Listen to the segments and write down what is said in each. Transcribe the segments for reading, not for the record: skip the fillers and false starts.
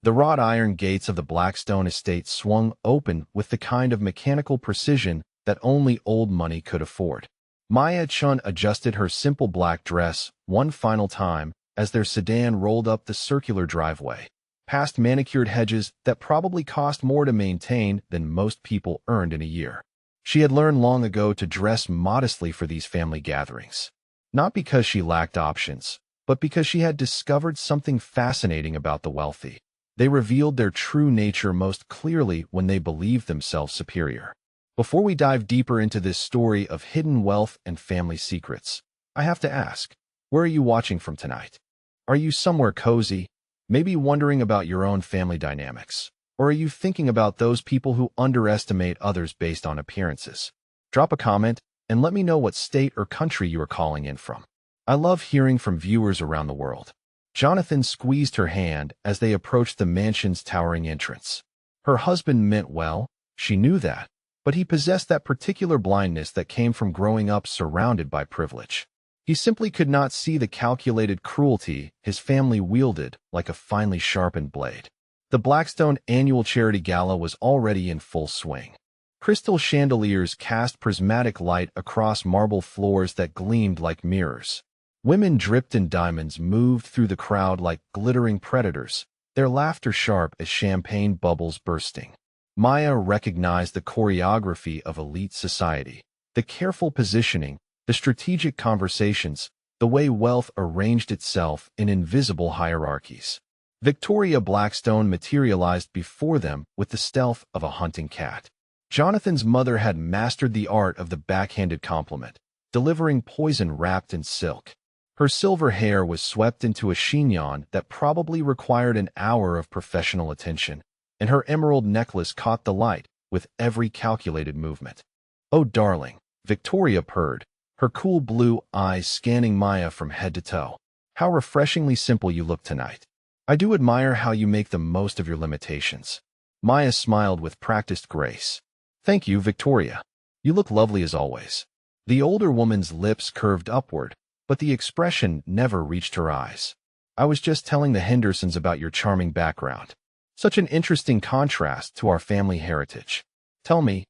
The wrought iron gates of the Blackstone estate swung open with the kind of mechanical precision that only old money could afford. Maya Chun adjusted her simple black dress one final time as their sedan rolled up the circular driveway, past manicured hedges that probably cost more to maintain than most people earned in a year. She had learned long ago to dress modestly for these family gatherings, not because she lacked options, but because she had discovered something fascinating about the wealthy. They revealed their true nature most clearly when they believed themselves superior. Before we dive deeper into this story of hidden wealth and family secrets, I have to ask, where are you watching from tonight? Are you somewhere cozy, maybe wondering about your own family dynamics? Or are you thinking about those people who underestimate others based on appearances? Drop a comment and let me know what state or country you are calling in from. I love hearing from viewers around the world. Jonathan squeezed her hand as they approached the mansion's towering entrance. Her husband meant well, she knew that, but he possessed that particular blindness that came from growing up surrounded by privilege. He simply could not see the calculated cruelty his family wielded like a finely sharpened blade. The Blackstone annual charity gala was already in full swing. Crystal chandeliers cast prismatic light across marble floors that gleamed like mirrors. Women dripped in diamonds moved through the crowd like glittering predators, their laughter sharp as champagne bubbles bursting. Maya recognized the choreography of elite society, the careful positioning, the strategic conversations, the way wealth arranged itself in invisible hierarchies. Victoria Blackstone materialized before them with the stealth of a hunting cat. Jonathan's mother had mastered the art of the backhanded compliment, delivering poison wrapped in silk. Her silver hair was swept into a chignon that probably required an hour of professional attention, and her emerald necklace caught the light with every calculated movement. "Oh, darling," Victoria purred, her cool blue eyes scanning Maya from head to toe. "How refreshingly simple you look tonight. I do admire how you make the most of your limitations." Maya smiled with practiced grace. "Thank you, Victoria. You look lovely as always." The older woman's lips curved upward, but the expression never reached her eyes. "I was just telling the Hendersons about your charming background. Such an interesting contrast to our family heritage. Tell me,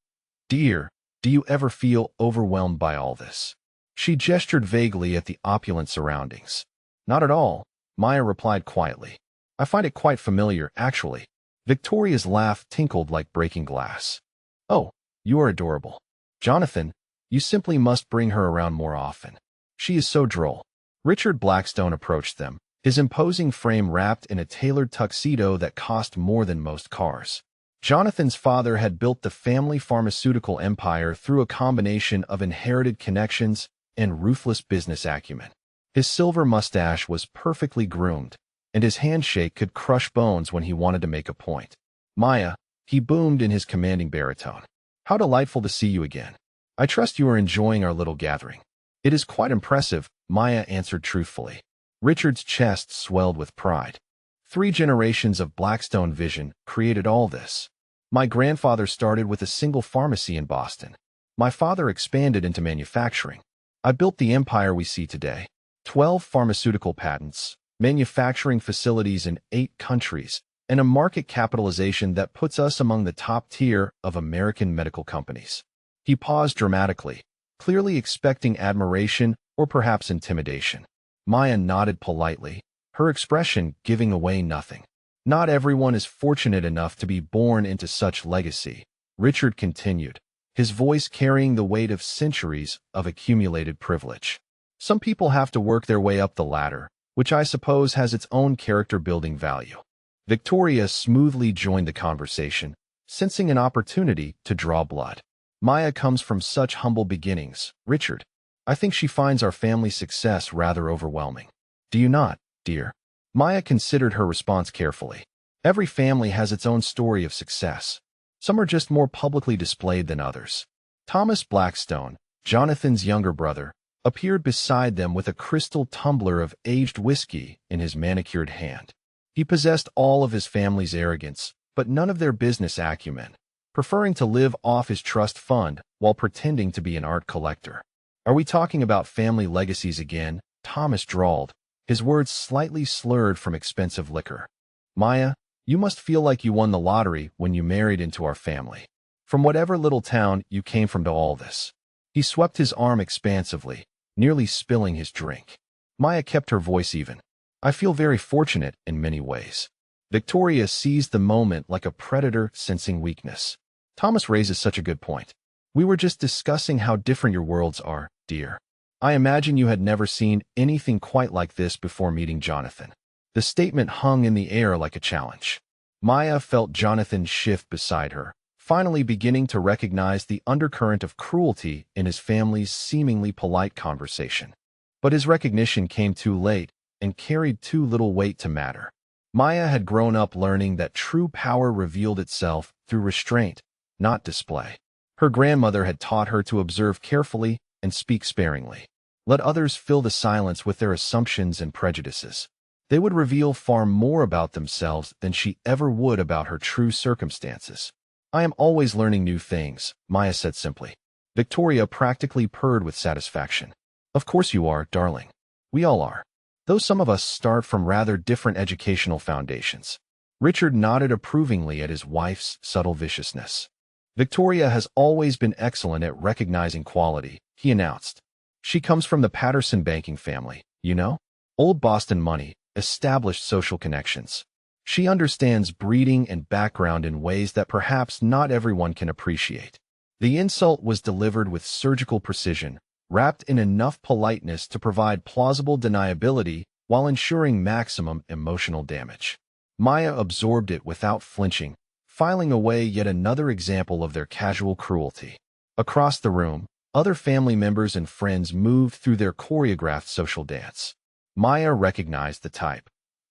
dear, do you ever feel overwhelmed by all this?" She gestured vaguely at the opulent surroundings. "Not at all," Maya replied quietly. "I find it quite familiar, actually." Victoria's laugh tinkled like breaking glass. "Oh, you are adorable. Jonathan, you simply must bring her around more often. She is so droll." Richard Blackstone approached them, his imposing frame wrapped in a tailored tuxedo that cost more than most cars. Jonathan's father had built the family pharmaceutical empire through a combination of inherited connections and ruthless business acumen. His silver mustache was perfectly groomed, and his handshake could crush bones when he wanted to make a point. "Maya," he boomed in his commanding baritone. "How delightful to see you again. I trust you are enjoying our little gathering." "It is quite impressive," Maya answered truthfully. Richard's chest swelled with pride. 3 generations of Blackstone vision created all this. "My grandfather started with a single pharmacy in Boston. My father expanded into manufacturing. I built the empire we see today. 12 pharmaceutical patents, manufacturing facilities in 8 countries, and a market capitalization that puts us among the top tier of American medical companies." He paused dramatically, clearly expecting admiration or perhaps intimidation. Maya nodded politely, her expression giving away nothing. "Not everyone is fortunate enough to be born into such legacy," Richard continued, his voice carrying the weight of centuries of accumulated privilege. "Some people have to work their way up the ladder, which I suppose has its own character-building value." Victoria smoothly joined the conversation, sensing an opportunity to draw blood. "Maya comes from such humble beginnings, Richard. I think she finds our family success rather overwhelming. Do you not, dear?" Maya considered her response carefully. Every family has its own story of success. Some are just more publicly displayed than others. Thomas Blackstone, Jonathan's younger brother, appeared beside them with a crystal tumbler of aged whiskey in his manicured hand. He possessed all of his family's arrogance, but none of their business acumen, preferring to live off his trust fund while pretending to be an art collector. "Are we talking about family legacies again?" Thomas drawled, his words slightly slurred from expensive liquor. "Maya, You must feel like you won the lottery when you married into our family. From whatever little town you came from to all this." He swept his arm expansively, nearly spilling his drink. Maya kept her voice even. "I feel very fortunate in many ways." Victoria seized the moment like a predator sensing weakness. "Thomas raises such a good point. We were just discussing how different your worlds are, dear. I imagine you had never seen anything quite like this before meeting Jonathan." The statement hung in the air like a challenge. Maya felt Jonathan shift beside her, finally beginning to recognize the undercurrent of cruelty in his family's seemingly polite conversation. But his recognition came too late and carried too little weight to matter. Maya had grown up learning that true power revealed itself through restraint, not display. Her grandmother had taught her to observe carefully and speak sparingly. Let others fill the silence with their assumptions and prejudices. They would reveal far more about themselves than she ever would about her true circumstances. "I am always learning new things," Maya said simply. Victoria practically purred with satisfaction. "Of course you are, darling. We all are. Though some of us start from rather different educational foundations." Richard nodded approvingly at his wife's subtle viciousness. "Victoria has always been excellent at recognizing quality," he announced. "She comes from the Patterson banking family, you know? Old Boston money, established social connections. She understands breeding and background in ways that perhaps not everyone can appreciate." The insult was delivered with surgical precision, wrapped in enough politeness to provide plausible deniability while ensuring maximum emotional damage. Maya absorbed it without flinching, filing away yet another example of their casual cruelty. Across the room, other family members and friends moved through their choreographed social dance. Maya recognized the type.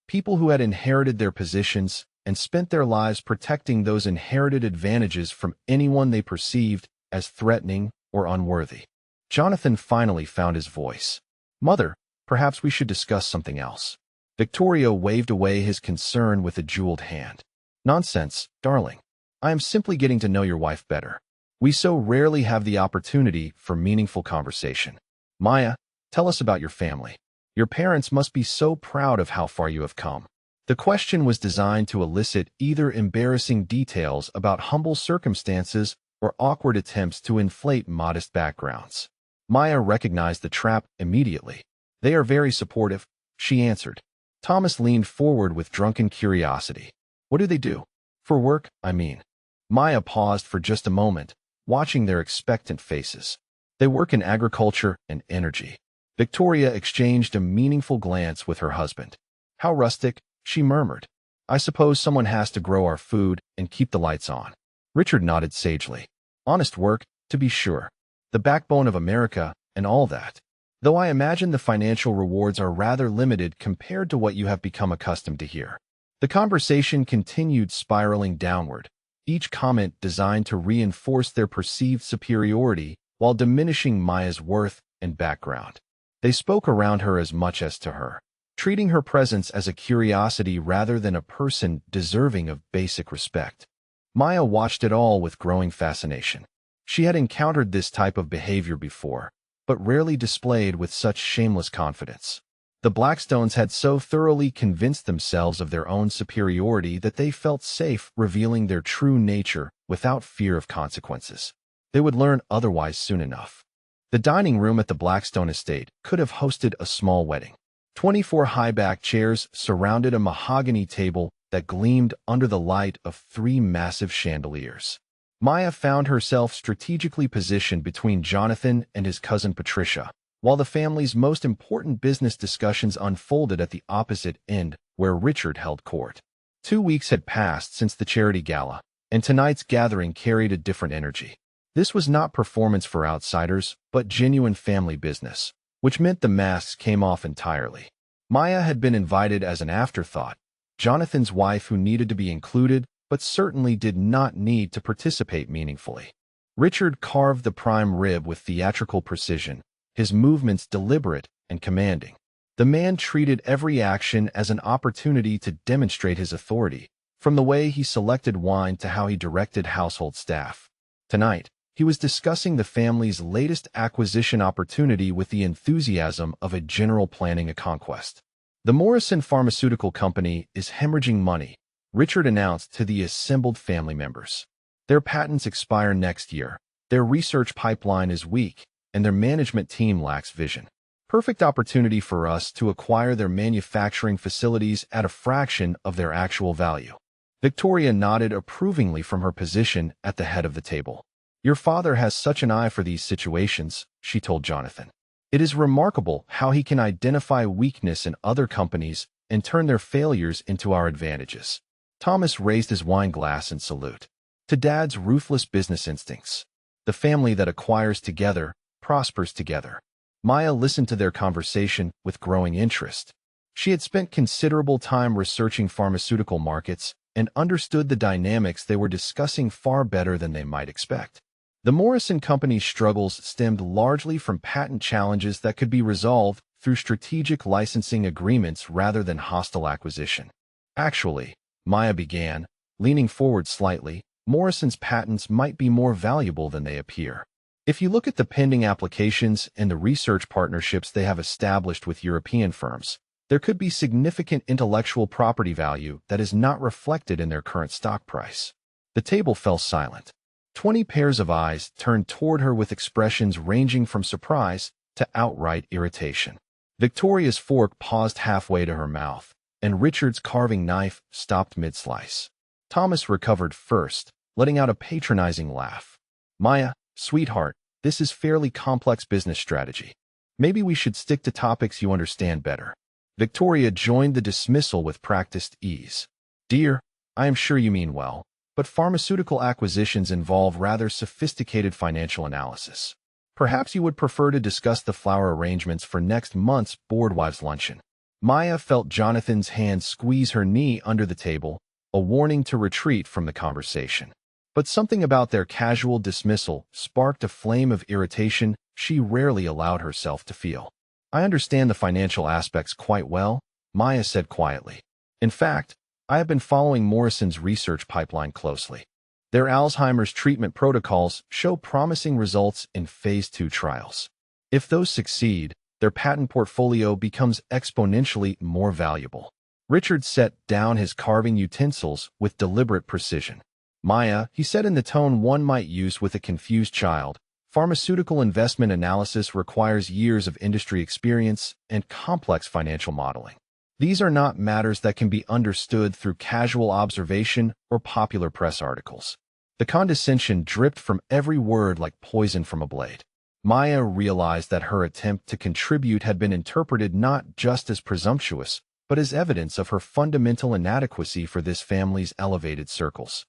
People who had inherited their positions and spent their lives protecting those inherited advantages from anyone they perceived as threatening or unworthy. Jonathan finally found his voice. "Mother, perhaps we should discuss something else." Victoria waved away his concern with a jeweled hand. "Nonsense, darling. I am simply getting to know your wife better. We so rarely have the opportunity for meaningful conversation. Maya, tell us about your family. Your parents must be so proud of how far you have come." The question was designed to elicit either embarrassing details about humble circumstances or awkward attempts to inflate modest backgrounds. Maya recognized the trap immediately. "They are very supportive," she answered. Thomas leaned forward with drunken curiosity. "What do they do? For work, I mean." Maya paused for just a moment, watching their expectant faces. "They work in agriculture and energy." Victoria exchanged a meaningful glance with her husband. "How rustic," she murmured. "I suppose someone has to grow our food and keep the lights on." Richard nodded sagely. "Honest work, to be sure. The backbone of America and all that. Though I imagine the financial rewards are rather limited compared to what you have become accustomed to here." The conversation continued spiraling downward, each comment designed to reinforce their perceived superiority while diminishing Maya's worth and background. They spoke around her as much as to her, treating her presence as a curiosity rather than a person deserving of basic respect. Maya watched it all with growing fascination. She had encountered this type of behavior before, but rarely displayed with such shameless confidence. The Blackstones had so thoroughly convinced themselves of their own superiority that they felt safe revealing their true nature without fear of consequences. They would learn otherwise soon enough. The dining room at the Blackstone estate could have hosted a small wedding. 24 high-backed chairs surrounded a mahogany table that gleamed under the light of 3 massive chandeliers. Maya found herself strategically positioned between Jonathan and his cousin Patricia, while the family's most important business discussions unfolded at the opposite end, where Richard held court. 2 weeks had passed since the charity gala, and tonight's gathering carried a different energy. This was not performance for outsiders, but genuine family business, which meant the masks came off entirely. Maya had been invited as an afterthought, Jonathan's wife who needed to be included, but certainly did not need to participate meaningfully. Richard carved the prime rib with theatrical precision, his movements deliberate and commanding. The man treated every action as an opportunity to demonstrate his authority, from the way he selected wine to how he directed household staff. Tonight, he was discussing the family's latest acquisition opportunity with the enthusiasm of a general planning a conquest. "The Morrison Pharmaceutical Company is hemorrhaging money," Richard announced to the assembled family members. Their patents expire next year, their research pipeline is weak, and their management team lacks vision. Perfect opportunity for us to acquire their manufacturing facilities at a fraction of their actual value. Victoria nodded approvingly from her position at the head of the table. Your father has such an eye for these situations, she told Jonathan. It is remarkable how he can identify weakness in other companies and turn their failures into our advantages. Thomas raised his wine glass in salute. To Dad's ruthless business instincts. The family that acquires together prospers together. Maya listened to their conversation with growing interest. She had spent considerable time researching pharmaceutical markets and understood the dynamics they were discussing far better than they might expect. The Morrison Company's struggles stemmed largely from patent challenges that could be resolved through strategic licensing agreements rather than hostile acquisition. Actually, Maya began, leaning forward slightly, Morrison's patents might be more valuable than they appear. If you look at the pending applications and the research partnerships they have established with European firms, there could be significant intellectual property value that is not reflected in their current stock price. The table fell silent. 20 pairs of eyes turned toward her with expressions ranging from surprise to outright irritation. Victoria's fork paused halfway to her mouth, and Richard's carving knife stopped mid-slice. Thomas recovered first, letting out a patronizing laugh. Maya, sweetheart, this is fairly complex business strategy. Maybe we should stick to topics you understand better. Victoria joined the dismissal with practiced ease. Dear, I am sure you mean well, but pharmaceutical acquisitions involve rather sophisticated financial analysis. Perhaps you would prefer to discuss the flower arrangements for next month's Boardwives luncheon. Maya felt Jonathan's hand squeeze her knee under the table, a warning to retreat from the conversation. But something about their casual dismissal sparked a flame of irritation she rarely allowed herself to feel. I understand the financial aspects quite well, Maya said quietly. In fact, I have been following Morrison's research pipeline closely. Their Alzheimer's treatment protocols show promising results in Phase 2 trials. If those succeed, their patent portfolio becomes exponentially more valuable. Richard set down his carving utensils with deliberate precision. Maya, he said in the tone one might use with a confused child, pharmaceutical investment analysis requires years of industry experience and complex financial modeling. These are not matters that can be understood through casual observation or popular press articles. The condescension dripped from every word like poison from a blade. Maya realized that her attempt to contribute had been interpreted not just as presumptuous, but as evidence of her fundamental inadequacy for this family's elevated circles.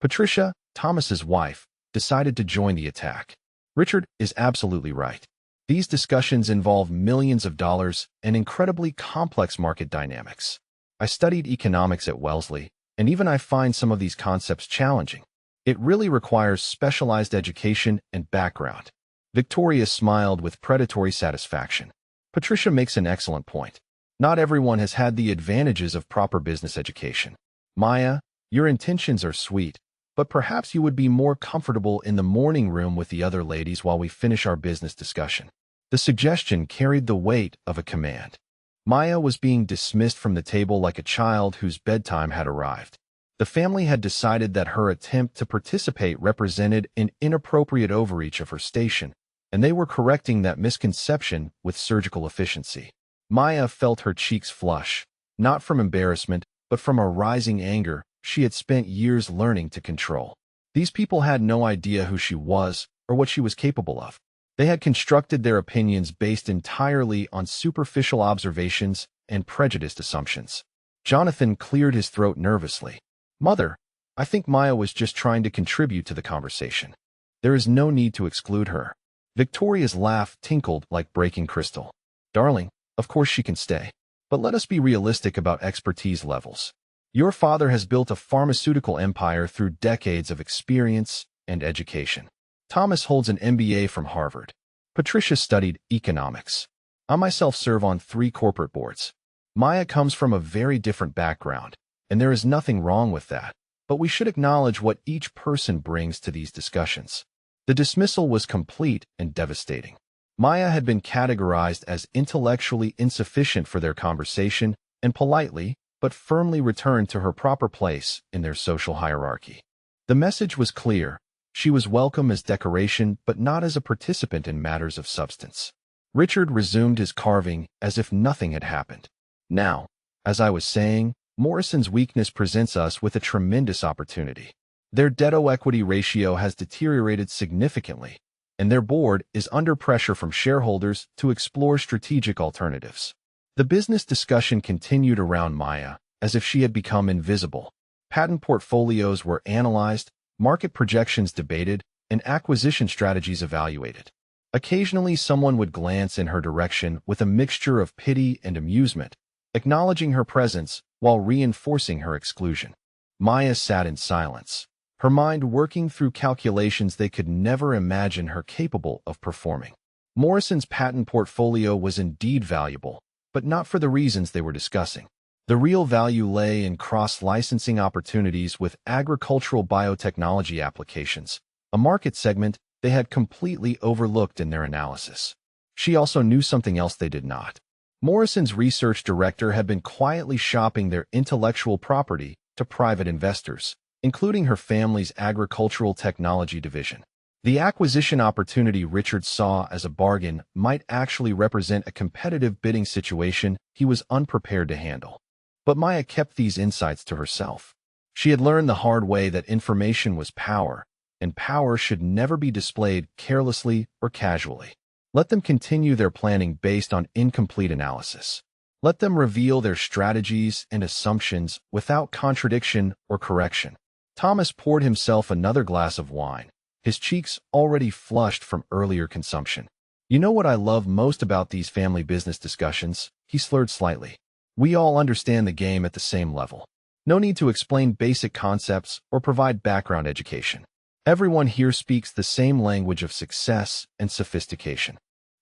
Patricia, Thomas's wife, decided to join the attack. Richard is absolutely right. These discussions involve millions of dollars and incredibly complex market dynamics. I studied economics at Wellesley, and even I find some of these concepts challenging. It really requires specialized education and background. Victoria smiled with predatory satisfaction. Patricia makes an excellent point. Not everyone has had the advantages of proper business education. Maya, your intentions are sweet, but perhaps you would be more comfortable in the morning room with the other ladies while we finish our business discussion. The suggestion carried the weight of a command. Maya was being dismissed from the table like a child whose bedtime had arrived. The family had decided that her attempt to participate represented an inappropriate overreach of her station, and they were correcting that misconception with surgical efficiency. Maya felt her cheeks flush, not from embarrassment, but from a rising anger she had spent years learning to control. These people had no idea who she was or what she was capable of. They had constructed their opinions based entirely on superficial observations and prejudiced assumptions. Jonathan cleared his throat nervously. Mother, I think Maya was just trying to contribute to the conversation. There is no need to exclude her. Victoria's laugh tinkled like breaking crystal. Darling, of course she can stay. But let us be realistic about expertise levels. Your father has built a pharmaceutical empire through decades of experience and education. Thomas holds an MBA from Harvard. Patricia studied economics. I myself serve on 3 corporate boards. Maya comes from a very different background, and there is nothing wrong with that. But we should acknowledge what each person brings to these discussions. The dismissal was complete and devastating. Maya had been categorized as intellectually insufficient for their conversation, and politely, but firmly returned to her proper place in their social hierarchy. The message was clear. She was welcome as decoration, but not as a participant in matters of substance. Richard resumed his carving as if nothing had happened. Now, as I was saying, Morrison's weakness presents us with a tremendous opportunity. Their debt-to-equity ratio has deteriorated significantly, and their board is under pressure from shareholders to explore strategic alternatives. The business discussion continued around Maya, as if she had become invisible. Patent portfolios were analyzed, market projections debated, and acquisition strategies evaluated. Occasionally, someone would glance in her direction with a mixture of pity and amusement, acknowledging her presence while reinforcing her exclusion. Maya sat in silence, her mind working through calculations they could never imagine her capable of performing. Morrison's patent portfolio was indeed valuable, but not for the reasons they were discussing. The real value lay in cross-licensing opportunities with agricultural biotechnology applications, a market segment they had completely overlooked in their analysis. She also knew something else they did not. Morrison's research director had been quietly shopping their intellectual property to private investors, including her family's agricultural technology division. The acquisition opportunity Richard saw as a bargain might actually represent a competitive bidding situation he was unprepared to handle. But Maya kept these insights to herself. She had learned the hard way that information was power, and power should never be displayed carelessly or casually. Let them continue their planning based on incomplete analysis. Let them reveal their strategies and assumptions without contradiction or correction. Thomas poured himself another glass of wine, his cheeks already flushed from earlier consumption. You know what I love most about these family business discussions? He slurred slightly. We all understand the game at the same level. No need to explain basic concepts or provide background education. Everyone here speaks the same language of success and sophistication.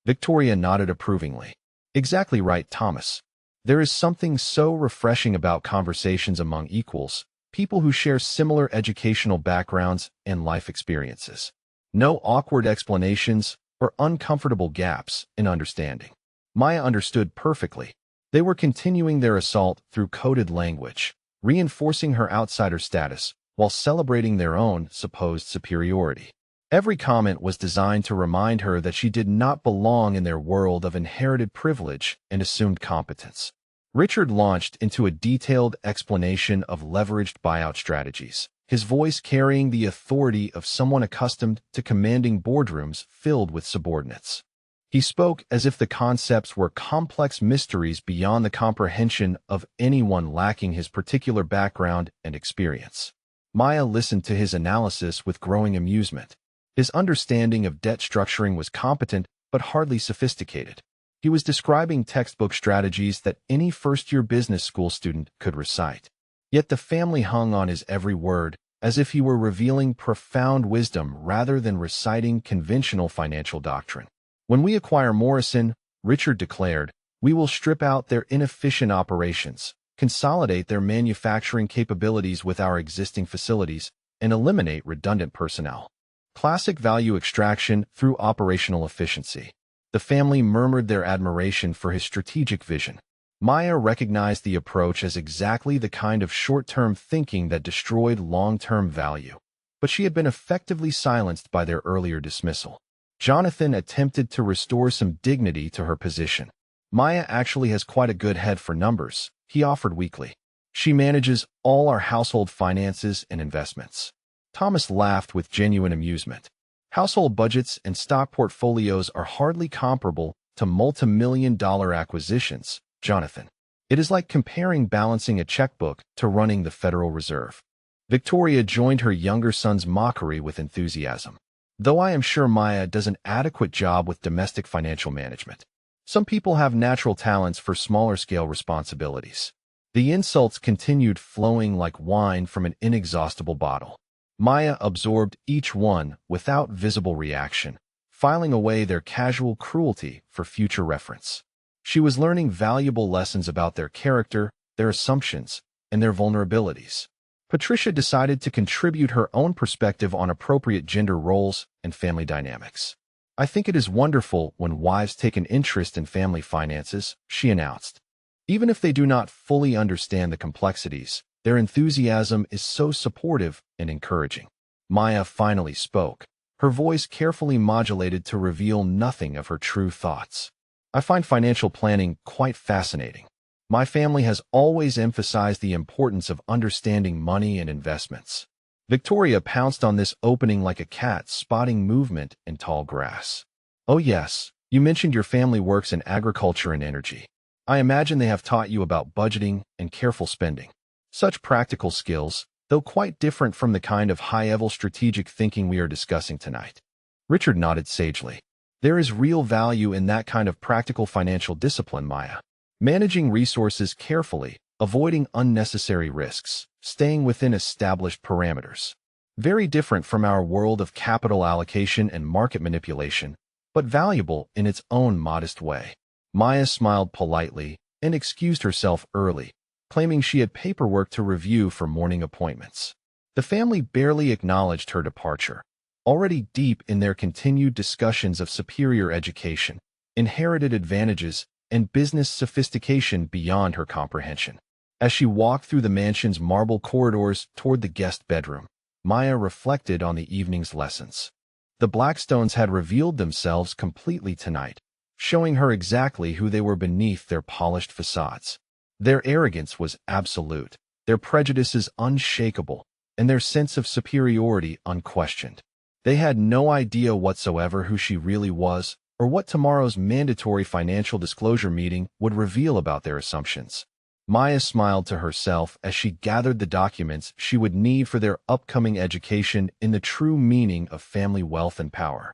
Victoria nodded approvingly. Exactly right, Thomas. There is something so refreshing about conversations among equals, people who share similar educational backgrounds and life experiences. No awkward explanations or uncomfortable gaps in understanding. Maya understood perfectly. They were continuing their assault through coded language, reinforcing her outsider status while celebrating their own supposed superiority. Every comment was designed to remind her that she did not belong in their world of inherited privilege and assumed competence. Richard launched into a detailed explanation of leveraged buyout strategies, his voice carrying the authority of someone accustomed to commanding boardrooms filled with subordinates. He spoke as if the concepts were complex mysteries beyond the comprehension of anyone lacking his particular background and experience. Maya listened to his analysis with growing amusement. His understanding of debt structuring was competent but hardly sophisticated. He was describing textbook strategies that any first-year business school student could recite. Yet the family hung on his every word, as if he were revealing profound wisdom rather than reciting conventional financial doctrine. When we acquire Morrison, Richard declared, we will strip out their inefficient operations, consolidate their manufacturing capabilities with our existing facilities, and eliminate redundant personnel. Classic value extraction through operational efficiency. The family murmured their admiration for his strategic vision. Maya recognized the approach as exactly the kind of short-term thinking that destroyed long-term value. But she had been effectively silenced by their earlier dismissal. Jonathan attempted to restore some dignity to her position. Maya actually has quite a good head for numbers, he offered weakly. She manages all our household finances and investments. Thomas laughed with genuine amusement. Household budgets and stock portfolios are hardly comparable to multi-million-dollar acquisitions, Jonathan. It is like comparing balancing a checkbook to running the Federal Reserve. Victoria joined her younger son's mockery with enthusiasm. Though I am sure Maya does an adequate job with domestic financial management. Some people have natural talents for smaller-scale responsibilities. The insults continued flowing like wine from an inexhaustible bottle. Maya absorbed each one without visible reaction, filing away their casual cruelty for future reference. She was learning valuable lessons about their character, their assumptions, and their vulnerabilities. Patricia decided to contribute her own perspective on appropriate gender roles and family dynamics. I think it is wonderful when wives take an interest in family finances, she announced. Even if they do not fully understand the complexities, their enthusiasm is so supportive and encouraging. Maya finally spoke, her voice carefully modulated to reveal nothing of her true thoughts. I find financial planning quite fascinating. My family has always emphasized the importance of understanding money and investments. Victoria pounced on this opening like a cat spotting movement in tall grass. Oh yes, you mentioned your family works in agriculture and energy. I imagine they have taught you about budgeting and careful spending. Such practical skills, though quite different from the kind of high-level strategic thinking we are discussing tonight. Richard nodded sagely. There is real value in that kind of practical financial discipline, Maya. Managing resources carefully, avoiding unnecessary risks, staying within established parameters. Very different from our world of capital allocation and market manipulation, but valuable in its own modest way. Maya smiled politely and excused herself early, claiming she had paperwork to review for morning appointments. The family barely acknowledged her departure, already deep in their continued discussions of superior education, inherited advantages, and business sophistication beyond her comprehension. As she walked through the mansion's marble corridors toward the guest bedroom, Maya reflected on the evening's lessons. The Blackstones had revealed themselves completely tonight, showing her exactly who they were beneath their polished facades. Their arrogance was absolute, their prejudices unshakable, and their sense of superiority unquestioned. They had no idea whatsoever who she really was, or what tomorrow's mandatory financial disclosure meeting would reveal about their assumptions. Maya smiled to herself as she gathered the documents she would need for their upcoming education in the true meaning of family wealth and power.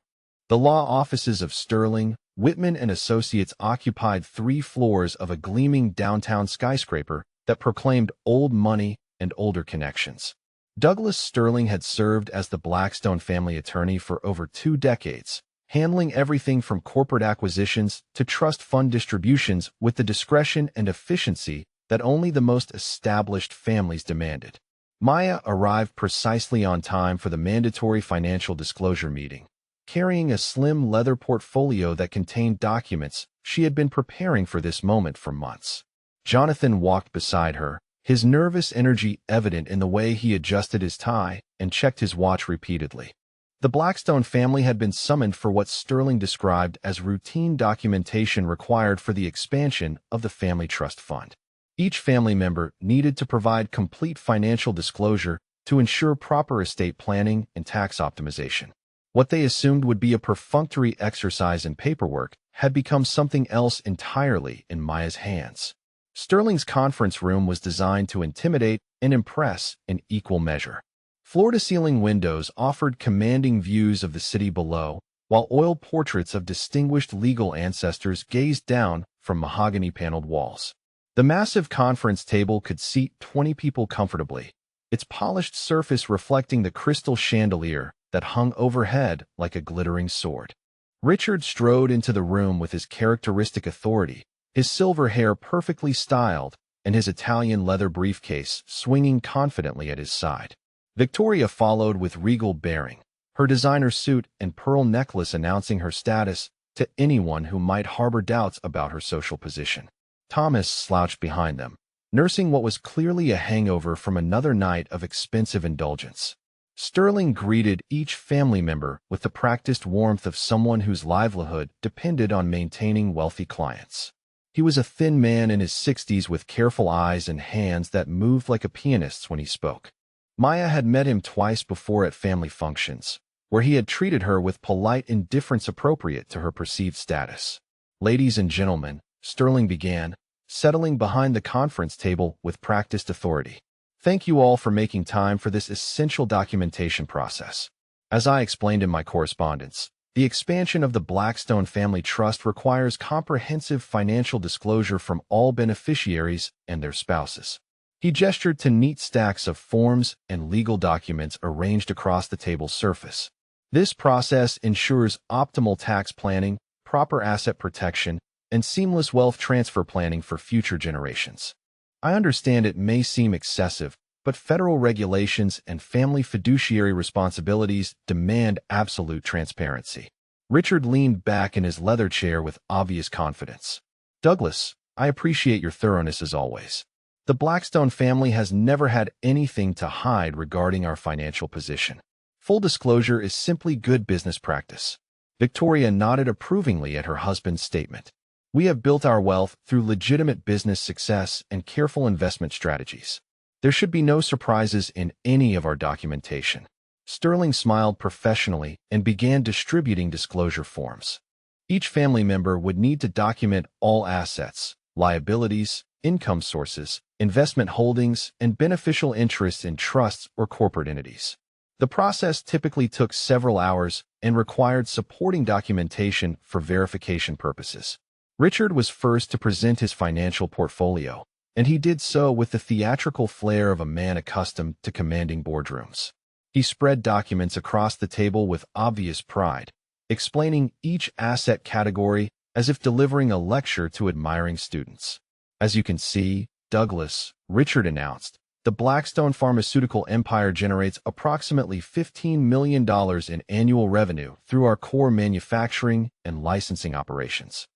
The law offices of Sterling, Whitman and Associates occupied 3 floors of a gleaming downtown skyscraper that proclaimed old money and older connections. Douglas Sterling had served as the Blackstone family attorney for over 2 decades, handling everything from corporate acquisitions to trust fund distributions with the discretion and efficiency that only the most established families demanded. Maya arrived precisely on time for the mandatory financial disclosure meeting, carrying a slim leather portfolio that contained documents she had been preparing for this moment for months. Jonathan walked beside her, his nervous energy evident in the way he adjusted his tie and checked his watch repeatedly. The Blackstone family had been summoned for what Sterling described as routine documentation required for the expansion of the family trust fund. Each family member needed to provide complete financial disclosure to ensure proper estate planning and tax optimization. What they assumed would be a perfunctory exercise in paperwork had become something else entirely in Maya's hands. Sterling's conference room was designed to intimidate and impress in equal measure. Floor-to-ceiling windows offered commanding views of the city below, while oil portraits of distinguished legal ancestors gazed down from mahogany-paneled walls. The massive conference table could seat 20 people comfortably, its polished surface reflecting the crystal chandelier that hung overhead like a glittering sword. Richard strode into the room with his characteristic authority, his silver hair perfectly styled and his Italian leather briefcase swinging confidently at his side. Victoria followed with regal bearing, her designer suit and pearl necklace announcing her status to anyone who might harbor doubts about her social position. Thomas slouched behind them, nursing what was clearly a hangover from another night of expensive indulgence. Sterling greeted each family member with the practiced warmth of someone whose livelihood depended on maintaining wealthy clients. He was a thin man in his 60s with careful eyes and hands that moved like a pianist's when he spoke. Maya had met him twice before at family functions, where he had treated her with polite indifference appropriate to her perceived status. "Ladies and gentlemen," Sterling began, settling behind the conference table with practiced authority. "Thank you all for making time for this essential documentation process. As I explained in my correspondence, the expansion of the Blackstone Family Trust requires comprehensive financial disclosure from all beneficiaries and their spouses." He gestured to neat stacks of forms and legal documents arranged across the table's surface. This process ensures optimal tax planning, proper asset protection, and seamless wealth transfer planning for future generations. I understand it may seem excessive, but federal regulations and family fiduciary responsibilities demand absolute transparency. Richard leaned back in his leather chair with obvious confidence. "Douglas, I appreciate your thoroughness as always. The Blackstone family has never had anything to hide regarding our financial position. Full disclosure is simply good business practice. Victoria nodded approvingly at her husband's statement. We have built our wealth through legitimate business success and careful investment strategies. There should be no surprises in any of our documentation. Sterling smiled professionally and began distributing disclosure forms. Each family member would need to document all assets, liabilities, income sources, investment holdings, and beneficial interests in trusts or corporate entities. The process typically took several hours and required supporting documentation for verification purposes. Richard was first to present his financial portfolio, and he did so with the theatrical flair of a man accustomed to commanding boardrooms. He spread documents across the table with obvious pride, explaining each asset category as if delivering a lecture to admiring students. As you can see, Douglas, Richard announced, the Blackstone pharmaceutical empire generates approximately $15 million in annual revenue through our core manufacturing and licensing operations.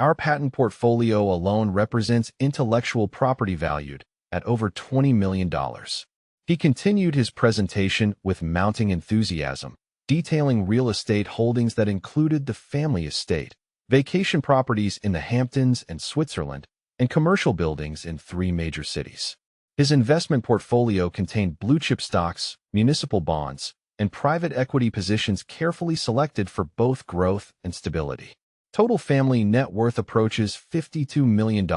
Our patent portfolio alone represents intellectual property valued at over $20 million. He continued his presentation with mounting enthusiasm, detailing real estate holdings that included the family estate, vacation properties in the Hamptons and Switzerland, and commercial buildings in 3 major cities. His investment portfolio contained blue-chip stocks, municipal bonds, and private equity positions carefully selected for both growth and stability. Total family net worth approaches $52 million,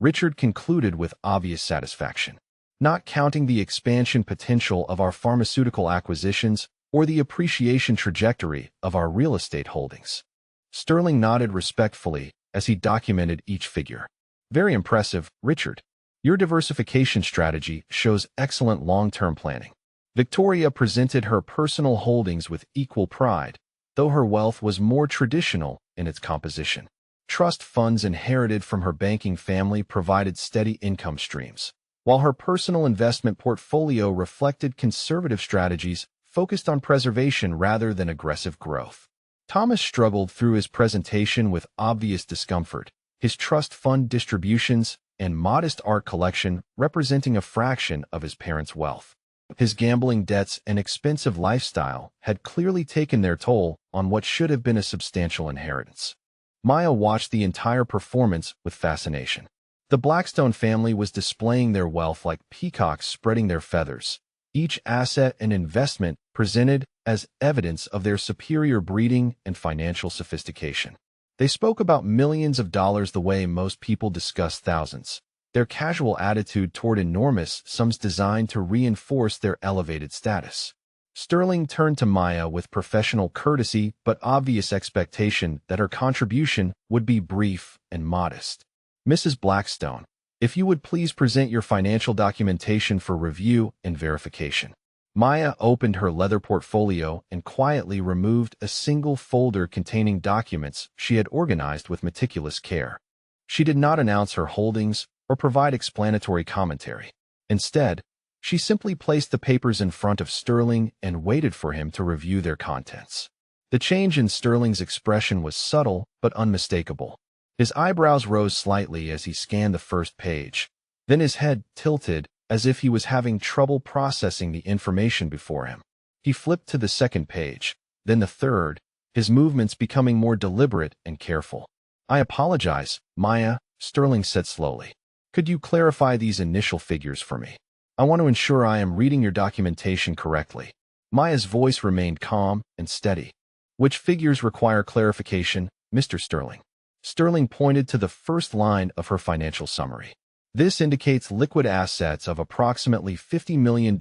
Richard concluded with obvious satisfaction. Not counting the expansion potential of our pharmaceutical acquisitions or the appreciation trajectory of our real estate holdings. Sterling nodded respectfully as he documented each figure. Very impressive, Richard. Your diversification strategy shows excellent long-term planning. Victoria presented her personal holdings with equal pride, though her wealth was more traditional in its composition. Trust funds inherited from her banking family provided steady income streams, while her personal investment portfolio reflected conservative strategies focused on preservation rather than aggressive growth. Thomas struggled through his presentation with obvious discomfort, his trust fund distributions and modest art collection representing a fraction of his parents' wealth. His gambling debts and expensive lifestyle had clearly taken their toll on what should have been a substantial inheritance. Maya watched the entire performance with fascination. The Blackstone family was displaying their wealth like peacocks spreading their feathers, each asset and investment presented as evidence of their superior breeding and financial sophistication. They spoke about millions of dollars the way most people discuss thousands, their casual attitude toward enormous sums designed to reinforce their elevated status. Sterling turned to Maya with professional courtesy but obvious expectation that her contribution would be brief and modest. Mrs. Blackstone, if you would please present your financial documentation for review and verification. Maya opened her leather portfolio and quietly removed a single folder containing documents she had organized with meticulous care. She did not announce her holdings or provide explanatory commentary. Instead, she simply placed the papers in front of Sterling and waited for him to review their contents. The change in Sterling's expression was subtle but unmistakable. His eyebrows rose slightly as he scanned the first page. Then his head tilted as if he was having trouble processing the information before him. He flipped to the second page, then the third, his movements becoming more deliberate and careful. I apologize, Maya, Sterling said slowly. Could you clarify these initial figures for me? I want to ensure I am reading your documentation correctly. Maya's voice remained calm and steady. Which figures require clarification, Mr. Sterling? Sterling pointed to the first line of her financial summary. This indicates liquid assets of approximately $50 million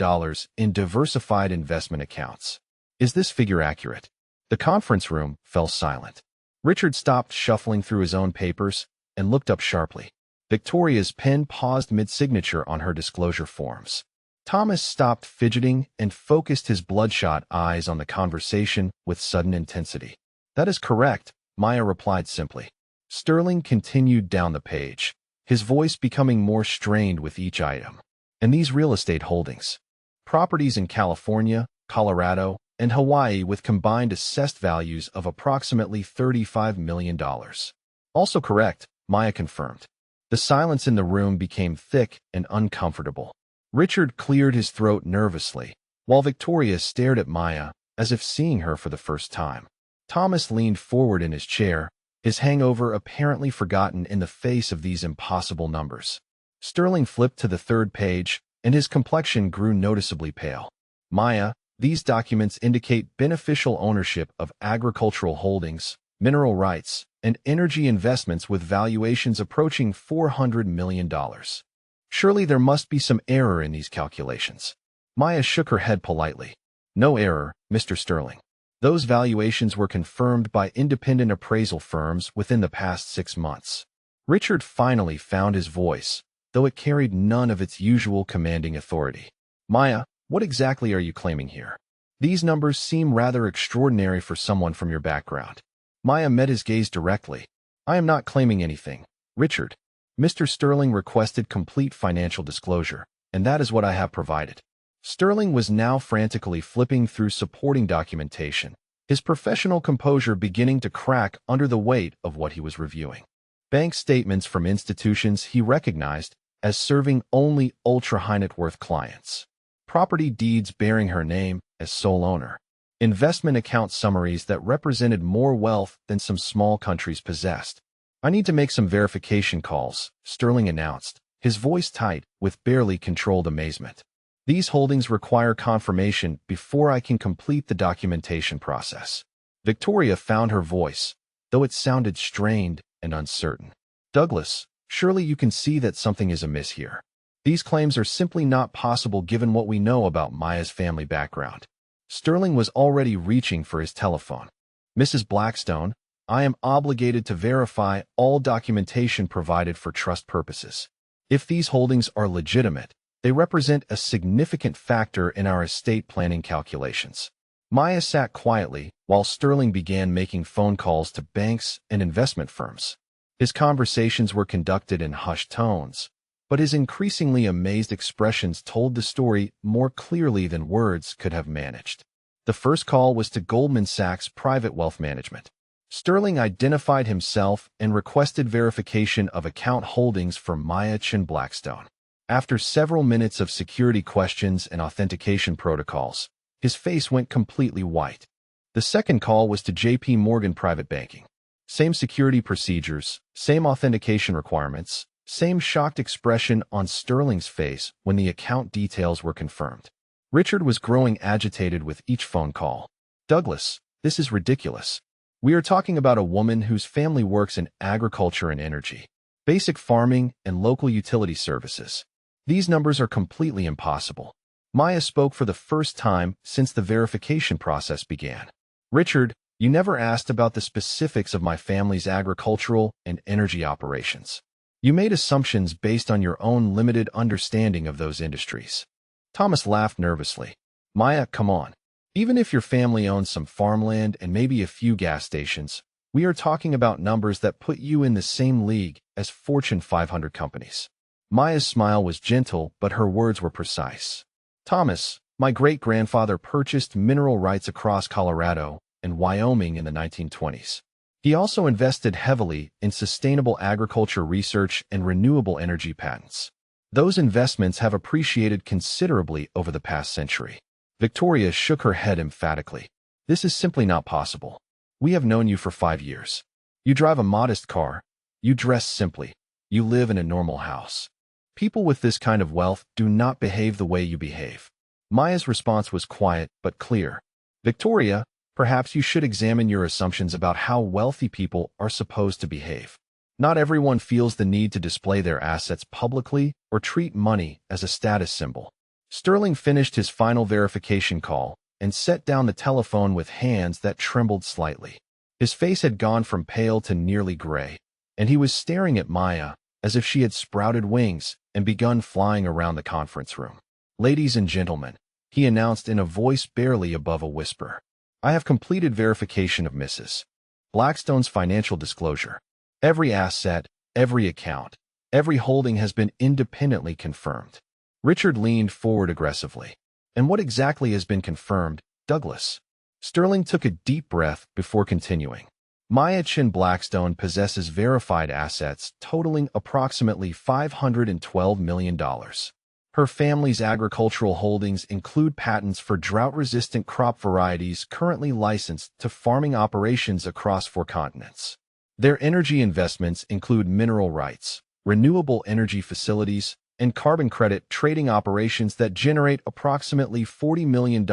in diversified investment accounts. Is this figure accurate? The conference room fell silent. Richard stopped shuffling through his own papers and looked up sharply. Victoria's pen paused mid-signature on her disclosure forms. Thomas stopped fidgeting and focused his bloodshot eyes on the conversation with sudden intensity. That is correct, Maya replied simply. Sterling continued down the page, his voice becoming more strained with each item. And these real estate holdings. Properties in California, Colorado, and Hawaii with combined assessed values of approximately $35 million. Also correct, Maya confirmed. The silence in the room became thick and uncomfortable. Richard cleared his throat nervously, while Victoria stared at Maya as if seeing her for the first time. Thomas leaned forward in his chair, his hangover apparently forgotten in the face of these impossible numbers. Sterling flipped to the third page, and his complexion grew noticeably pale. Maya, these documents indicate beneficial ownership of agricultural holdings, mineral rights, and energy investments with valuations approaching $400 million. Surely there must be some error in these calculations. Maya shook her head politely. No error, Mr. Sterling. Those valuations were confirmed by independent appraisal firms within the past 6 months. Richard finally found his voice, though it carried none of its usual commanding authority. Maya, what exactly are you claiming here? These numbers seem rather extraordinary for someone from your background. Maya met his gaze directly. I am not claiming anything, Richard. Mr. Sterling requested complete financial disclosure, and that is what I have provided. Sterling was now frantically flipping through supporting documentation, his professional composure beginning to crack under the weight of what he was reviewing. Bank statements from institutions he recognized as serving only ultra-high-net-worth clients. Property deeds bearing her name as sole owner. Investment account summaries that represented more wealth than some small countries possessed. I need to make some verification calls, Sterling announced, his voice tight with barely controlled amazement. These holdings require confirmation before I can complete the documentation process. Victoria found her voice, though it sounded strained and uncertain. Douglas, surely you can see that something is amiss here. These claims are simply not possible given what we know about Maya's family background. Sterling was already reaching for his telephone. Mrs. Blackstone, I am obligated to verify all documentation provided for trust purposes. If these holdings are legitimate, they represent a significant factor in our estate planning calculations. Maya sat quietly while Sterling began making phone calls to banks and investment firms. His conversations were conducted in hushed tones, but his increasingly amazed expressions told the story more clearly than words could have managed. The first call was to Goldman Sachs Private Wealth Management. Sterling identified himself and requested verification of account holdings for Maya Chin Blackstone. After several minutes of security questions and authentication protocols, his face went completely white. The second call was to JP Morgan Private Banking. Same security procedures, same authentication requirements, same shocked expression on Sterling's face when the account details were confirmed. Richard was growing agitated with each phone call. Douglas, this is ridiculous. We are talking about a woman whose family works in agriculture and energy, basic farming and local utility services. These numbers are completely impossible. Maya spoke for the first time since the verification process began. Richard, you never asked about the specifics of my family's agricultural and energy operations. You made assumptions based on your own limited understanding of those industries. Thomas laughed nervously. Maya, come on. Even if your family owns some farmland and maybe a few gas stations, we are talking about numbers that put you in the same league as Fortune 500 companies. Maya's smile was gentle, but her words were precise. Thomas, my great-grandfather purchased mineral rights across Colorado and Wyoming in the 1920s. He also invested heavily in sustainable agriculture research and renewable energy patents. Those investments have appreciated considerably over the past century. Victoria shook her head emphatically. This is simply not possible. We have known you for 5 years. You drive a modest car. You dress simply. You live in a normal house. People with this kind of wealth do not behave the way you behave. Maya's response was quiet but clear. Victoria, perhaps you should examine your assumptions about how wealthy people are supposed to behave. Not everyone feels the need to display their assets publicly or treat money as a status symbol. Sterling finished his final verification call and set down the telephone with hands that trembled slightly. His face had gone from pale to nearly gray, and he was staring at Maya as if she had sprouted wings and begun flying around the conference room. Ladies and gentlemen, he announced in a voice barely above a whisper, I have completed verification of Mrs. Blackstone's financial disclosure. Every asset, every account, every holding has been independently confirmed. Richard leaned forward aggressively. And what exactly has been confirmed, Douglas? Sterling took a deep breath before continuing. Maya Chin Blackstone possesses verified assets totaling approximately $512 million. Her family's agricultural holdings include patents for drought-resistant crop varieties currently licensed to farming operations across 4 continents. Their energy investments include mineral rights, renewable energy facilities, and carbon credit trading operations that generate approximately $40 million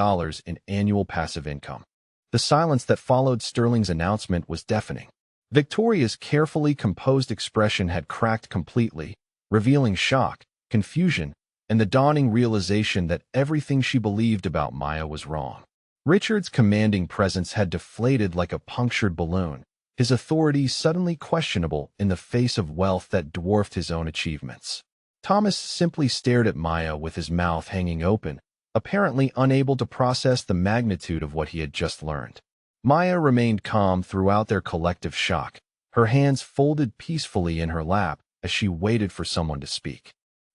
in annual passive income. The silence that followed Sterling's announcement was deafening. Victoria's carefully composed expression had cracked completely, revealing shock, confusion, and the dawning realization that everything she believed about Maya was wrong. Richard's commanding presence had deflated like a punctured balloon, his authority suddenly questionable in the face of wealth that dwarfed his own achievements. Thomas simply stared at Maya with his mouth hanging open, apparently unable to process the magnitude of what he had just learned. Maya remained calm throughout their collective shock, her hands folded peacefully in her lap as she waited for someone to speak.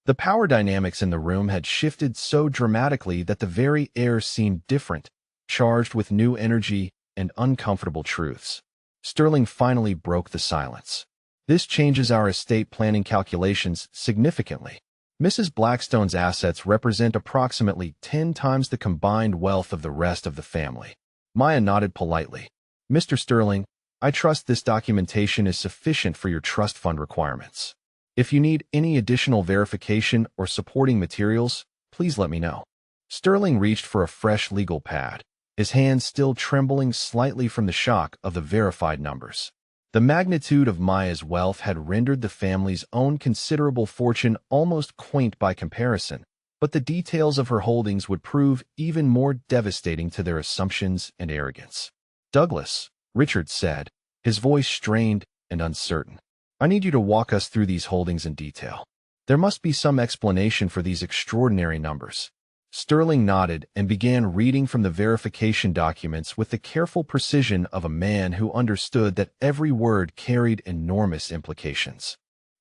The power dynamics in the room had shifted so dramatically that the very air seemed different, charged with new energy and uncomfortable truths. Sterling finally broke the silence. This changes our estate planning calculations significantly. Mrs. Blackstone's assets represent approximately 10 times the combined wealth of the rest of the family. Maya nodded politely. Mr. Sterling, I trust this documentation is sufficient for your trust fund requirements. If you need any additional verification or supporting materials, please let me know. Sterling reached for a fresh legal pad, his hands still trembling slightly from the shock of the verified numbers. The magnitude of Maya's wealth had rendered the family's own considerable fortune almost quaint by comparison, but the details of her holdings would prove even more devastating to their assumptions and arrogance. Douglas, Richard said, his voice strained and uncertain. I need you to walk us through these holdings in detail. There must be some explanation for these extraordinary numbers. Sterling nodded and began reading from the verification documents with the careful precision of a man who understood that every word carried enormous implications.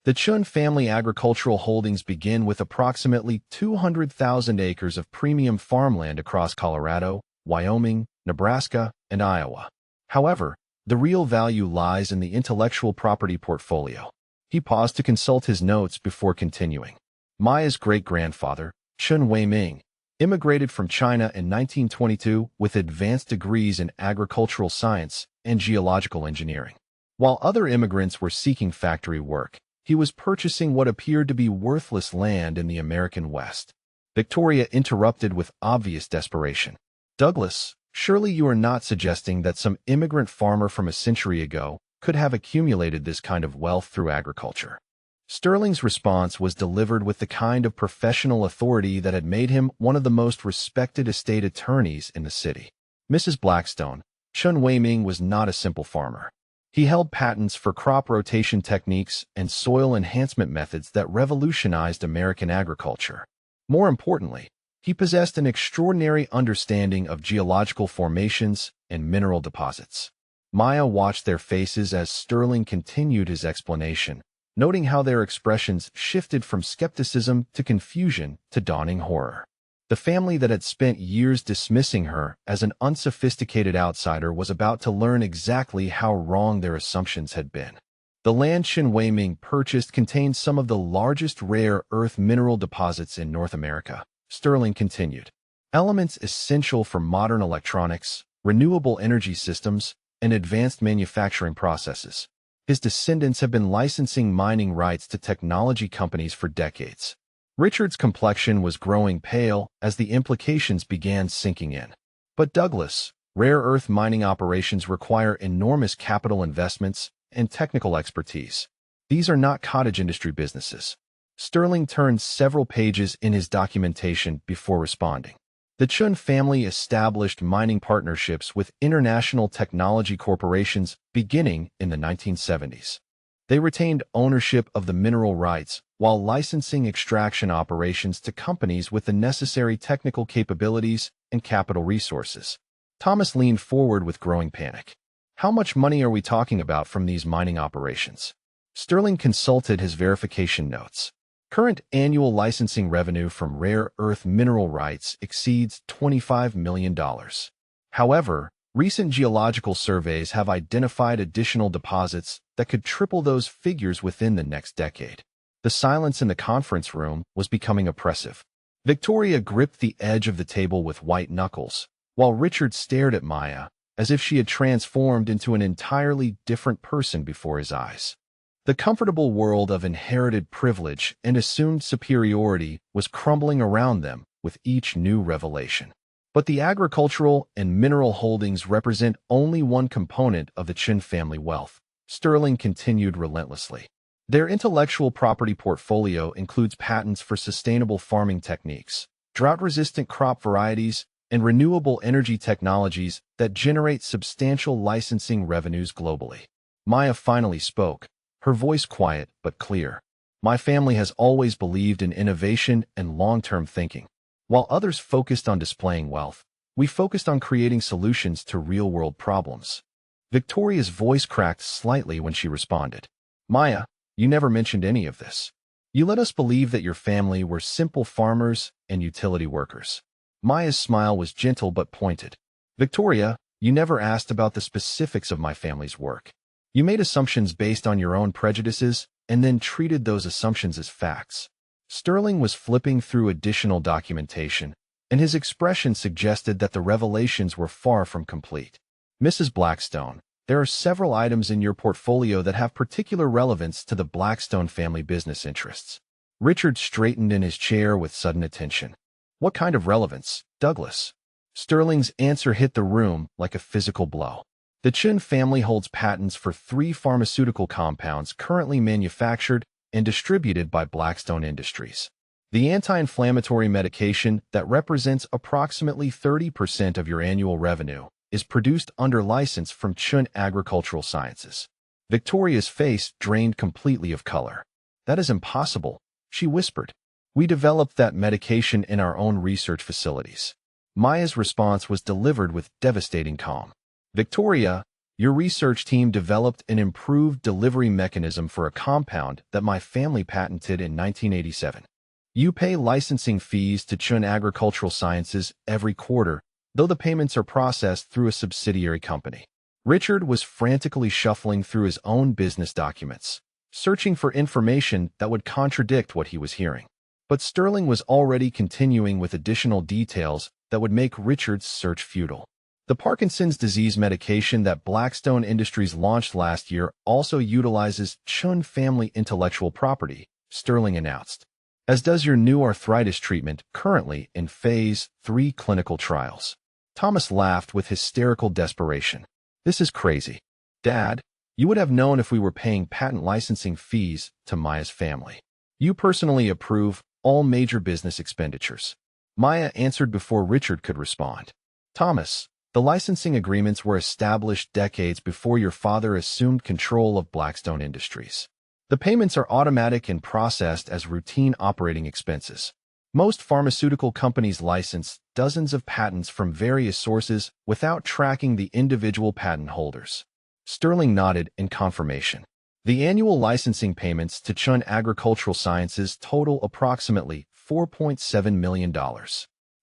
The Chun family agricultural holdings begin with approximately 200,000 acres of premium farmland across Colorado, Wyoming, Nebraska, and Iowa. However, the real value lies in the intellectual property portfolio. He paused to consult his notes before continuing. Maya's great-grandfather, Chun Wei-ming, immigrated from China in 1922 with advanced degrees in agricultural science and geological engineering. While other immigrants were seeking factory work, he was purchasing what appeared to be worthless land in the American West. Victoria interrupted with obvious desperation. Douglas, surely you are not suggesting that some immigrant farmer from a century ago could have accumulated this kind of wealth through agriculture? Sterling's response was delivered with the kind of professional authority that had made him one of the most respected estate attorneys in the city. Mrs. Blackstone, Chun Wei-ming was not a simple farmer. He held patents for crop rotation techniques and soil enhancement methods that revolutionized American agriculture. More importantly, he possessed an extraordinary understanding of geological formations and mineral deposits. Maya watched their faces as Sterling continued his explanation, noting how their expressions shifted from skepticism to confusion to dawning horror. The family that had spent years dismissing her as an unsophisticated outsider was about to learn exactly how wrong their assumptions had been. The land Chun Wei-ming purchased contained some of the largest rare earth mineral deposits in North America. Sterling continued. Elements essential for modern electronics, renewable energy systems, and advanced manufacturing processes. His descendants have been licensing mining rights to technology companies for decades. Richard's complexion was growing pale as the implications began sinking in. But Douglas, rare earth mining operations require enormous capital investments and technical expertise. These are not cottage industry businesses. Sterling turned several pages in his documentation before responding. The Chun family established mining partnerships with international technology corporations beginning in the 1970s. They retained ownership of the mineral rights while licensing extraction operations to companies with the necessary technical capabilities and capital resources. Thomas leaned forward with growing panic. How much money are we talking about from these mining operations? Sterling consulted his verification notes. Current annual licensing revenue from rare earth mineral rights exceeds $25 million. However, Recent geological surveys have identified additional deposits that could triple those figures within the next decade. The silence in the conference room was becoming oppressive. Victoria gripped the edge of the table with white knuckles, while Richard stared at Maya as if she had transformed into an entirely different person before his eyes. The comfortable world of inherited privilege and assumed superiority was crumbling around them with each new revelation. But the agricultural and mineral holdings represent only one component of the Chen family wealth, Sterling continued relentlessly. Their intellectual property portfolio includes patents for sustainable farming techniques, drought-resistant crop varieties, and renewable energy technologies that generate substantial licensing revenues globally. Maya finally spoke, her voice quiet but clear. My family has always believed in innovation and long-term thinking. While others focused on displaying wealth, we focused on creating solutions to real-world problems. Victoria's voice cracked slightly when she responded. Maya, you never mentioned any of this. You let us believe that your family were simple farmers and utility workers. Maya's smile was gentle but pointed. Victoria, you never asked about the specifics of my family's work. You made assumptions based on your own prejudices and then treated those assumptions as facts. Sterling was flipping through additional documentation, and his expression suggested that the revelations were far from complete. Mrs. Blackstone, there are several items in your portfolio that have particular relevance to the Blackstone family business interests. Richard straightened in his chair with sudden attention. What kind of relevance, Douglas? Sterling's answer hit the room like a physical blow. The Chen family holds patents for 3 pharmaceutical compounds currently manufactured and distributed by Blackstone Industries. The anti-inflammatory medication that represents approximately 30% of your annual revenue is produced under license from Chen Agricultural Sciences. Victoria's face drained completely of color. That is impossible, she whispered. We developed that medication in our own research facilities. Maya's response was delivered with devastating calm. Victoria, your research team developed an improved delivery mechanism for a compound that my family patented in 1987. You pay licensing fees to Chen Agricultural Sciences every quarter, though the payments are processed through a subsidiary company. Richard was frantically shuffling through his own business documents, searching for information that would contradict what he was hearing. But Sterling was already continuing with additional details that would make Richard's search futile. The Parkinson's disease medication that Blackstone Industries launched last year also utilizes Chen family intellectual property, Sterling announced, as does your new arthritis treatment currently in Phase 3 clinical trials. Thomas laughed with hysterical desperation. This is crazy. Dad, you would have known if we were paying patent licensing fees to Maya's family. You personally approve all major business expenditures. Maya answered before Richard could respond. Thomas, the licensing agreements were established decades before your father assumed control of Blackstone Industries. The payments are automatic and processed as routine operating expenses. Most pharmaceutical companies license dozens of patents from various sources without tracking the individual patent holders. Sterling nodded in confirmation. The annual licensing payments to Chen Agricultural Sciences total approximately $4.7 million.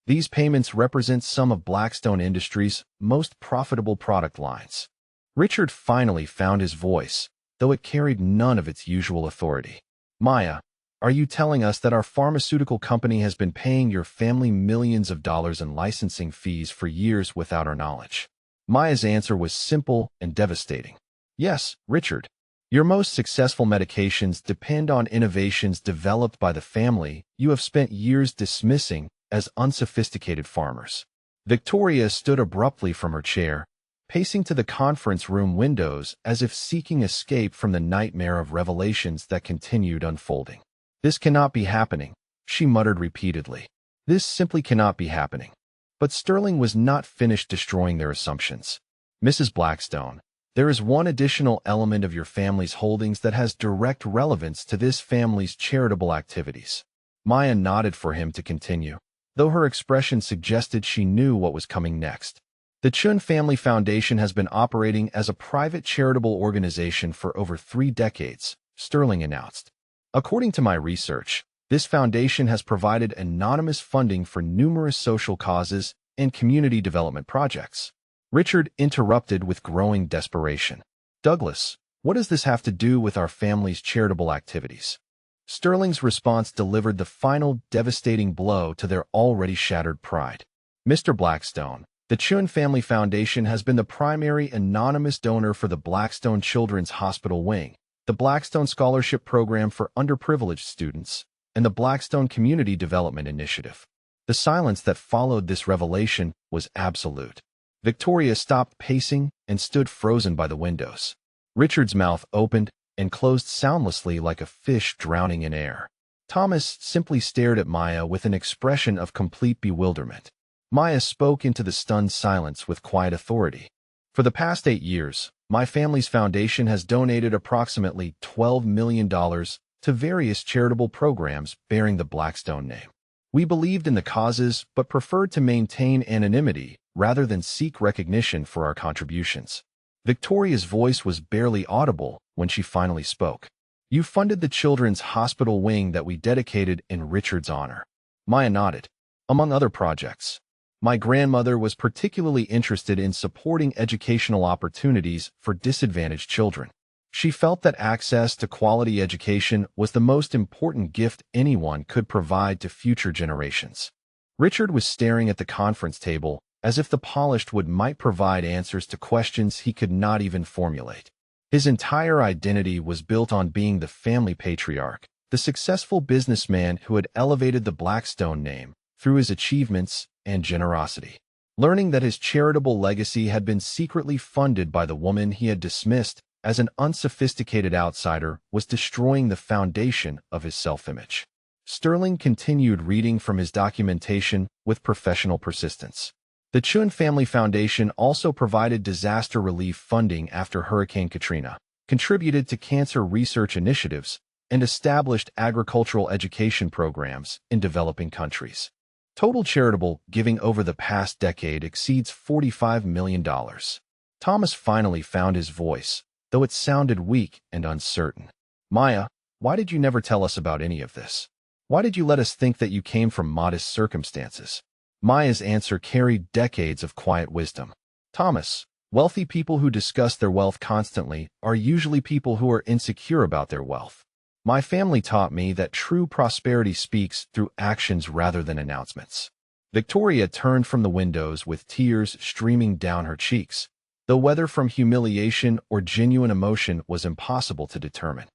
These payments represent some of Blackstone Industries' most profitable product lines. Richard finally found his voice, though it carried none of its usual authority. Maya, are you telling us that our pharmaceutical company has been paying your family millions of dollars in licensing fees for years without our knowledge? Maya's answer was simple and devastating. Yes, Richard. Your most successful medications depend on innovations developed by the family you have spent years dismissing as unsophisticated farmers. Victoria stood abruptly from her chair, pacing to the conference room windows as if seeking escape from the nightmare of revelations that continued unfolding. This cannot be happening, she muttered repeatedly. This simply cannot be happening. But Sterling was not finished destroying their assumptions. Mrs. Blackstone, there is one additional element of your family's holdings that has direct relevance to this family's charitable activities. Maya nodded for him to continue, though her expression suggested she knew what was coming next. The Chen Family Foundation has been operating as a private charitable organization for over 3 decades, Sterling announced. According to my research, this foundation has provided anonymous funding for numerous social causes and community development projects. Richard interrupted with growing desperation. Douglas, what does this have to do with our family's charitable activities? Sterling's response delivered the final devastating blow to their already shattered pride. Mr. Blackstone, the Chun Family Foundation has been the primary anonymous donor for the Blackstone Children's Hospital Wing, the Blackstone Scholarship Program for Underprivileged Students, and the Blackstone Community Development Initiative. The silence that followed this revelation was absolute. Victoria stopped pacing and stood frozen by the windows. Richard's mouth opened and closed soundlessly like a fish drowning in air. Thomas simply stared at Maya with an expression of complete bewilderment. Maya spoke into the stunned silence with quiet authority. For the past 8 years, my family's foundation has donated approximately $12 million to various charitable programs bearing the Blackstone name. We believed in the causes but preferred to maintain anonymity rather than seek recognition for our contributions. Victoria's voice was barely audible when she finally spoke. You funded the children's hospital wing that we dedicated in Richard's honor. Maya nodded. Among other projects, my grandmother was particularly interested in supporting educational opportunities for disadvantaged children. She felt that access to quality education was the most important gift anyone could provide to future generations. Richard was staring at the conference table as if the polished wood might provide answers to questions he could not even formulate. His entire identity was built on being the family patriarch, the successful businessman who had elevated the Blackstone name through his achievements and generosity. Learning that his charitable legacy had been secretly funded by the woman he had dismissed as an unsophisticated outsider was destroying the foundation of his self-image. Sterling continued reading from his documentation with professional persistence. The Chun Family Foundation also provided disaster relief funding after Hurricane Katrina, contributed to cancer research initiatives, and established agricultural education programs in developing countries. Total charitable giving over the past decade exceeds $45 million. Thomas finally found his voice, though it sounded weak and uncertain. Maya, why did you never tell us about any of this? Why did you let us think that you came from modest circumstances? Maya's answer carried decades of quiet wisdom. Thomas, wealthy people who discuss their wealth constantly are usually people who are insecure about their wealth. My family taught me that true prosperity speaks through actions rather than announcements. Victoria turned from the windows with tears streaming down her cheeks, though whether from humiliation or genuine emotion was impossible to determine.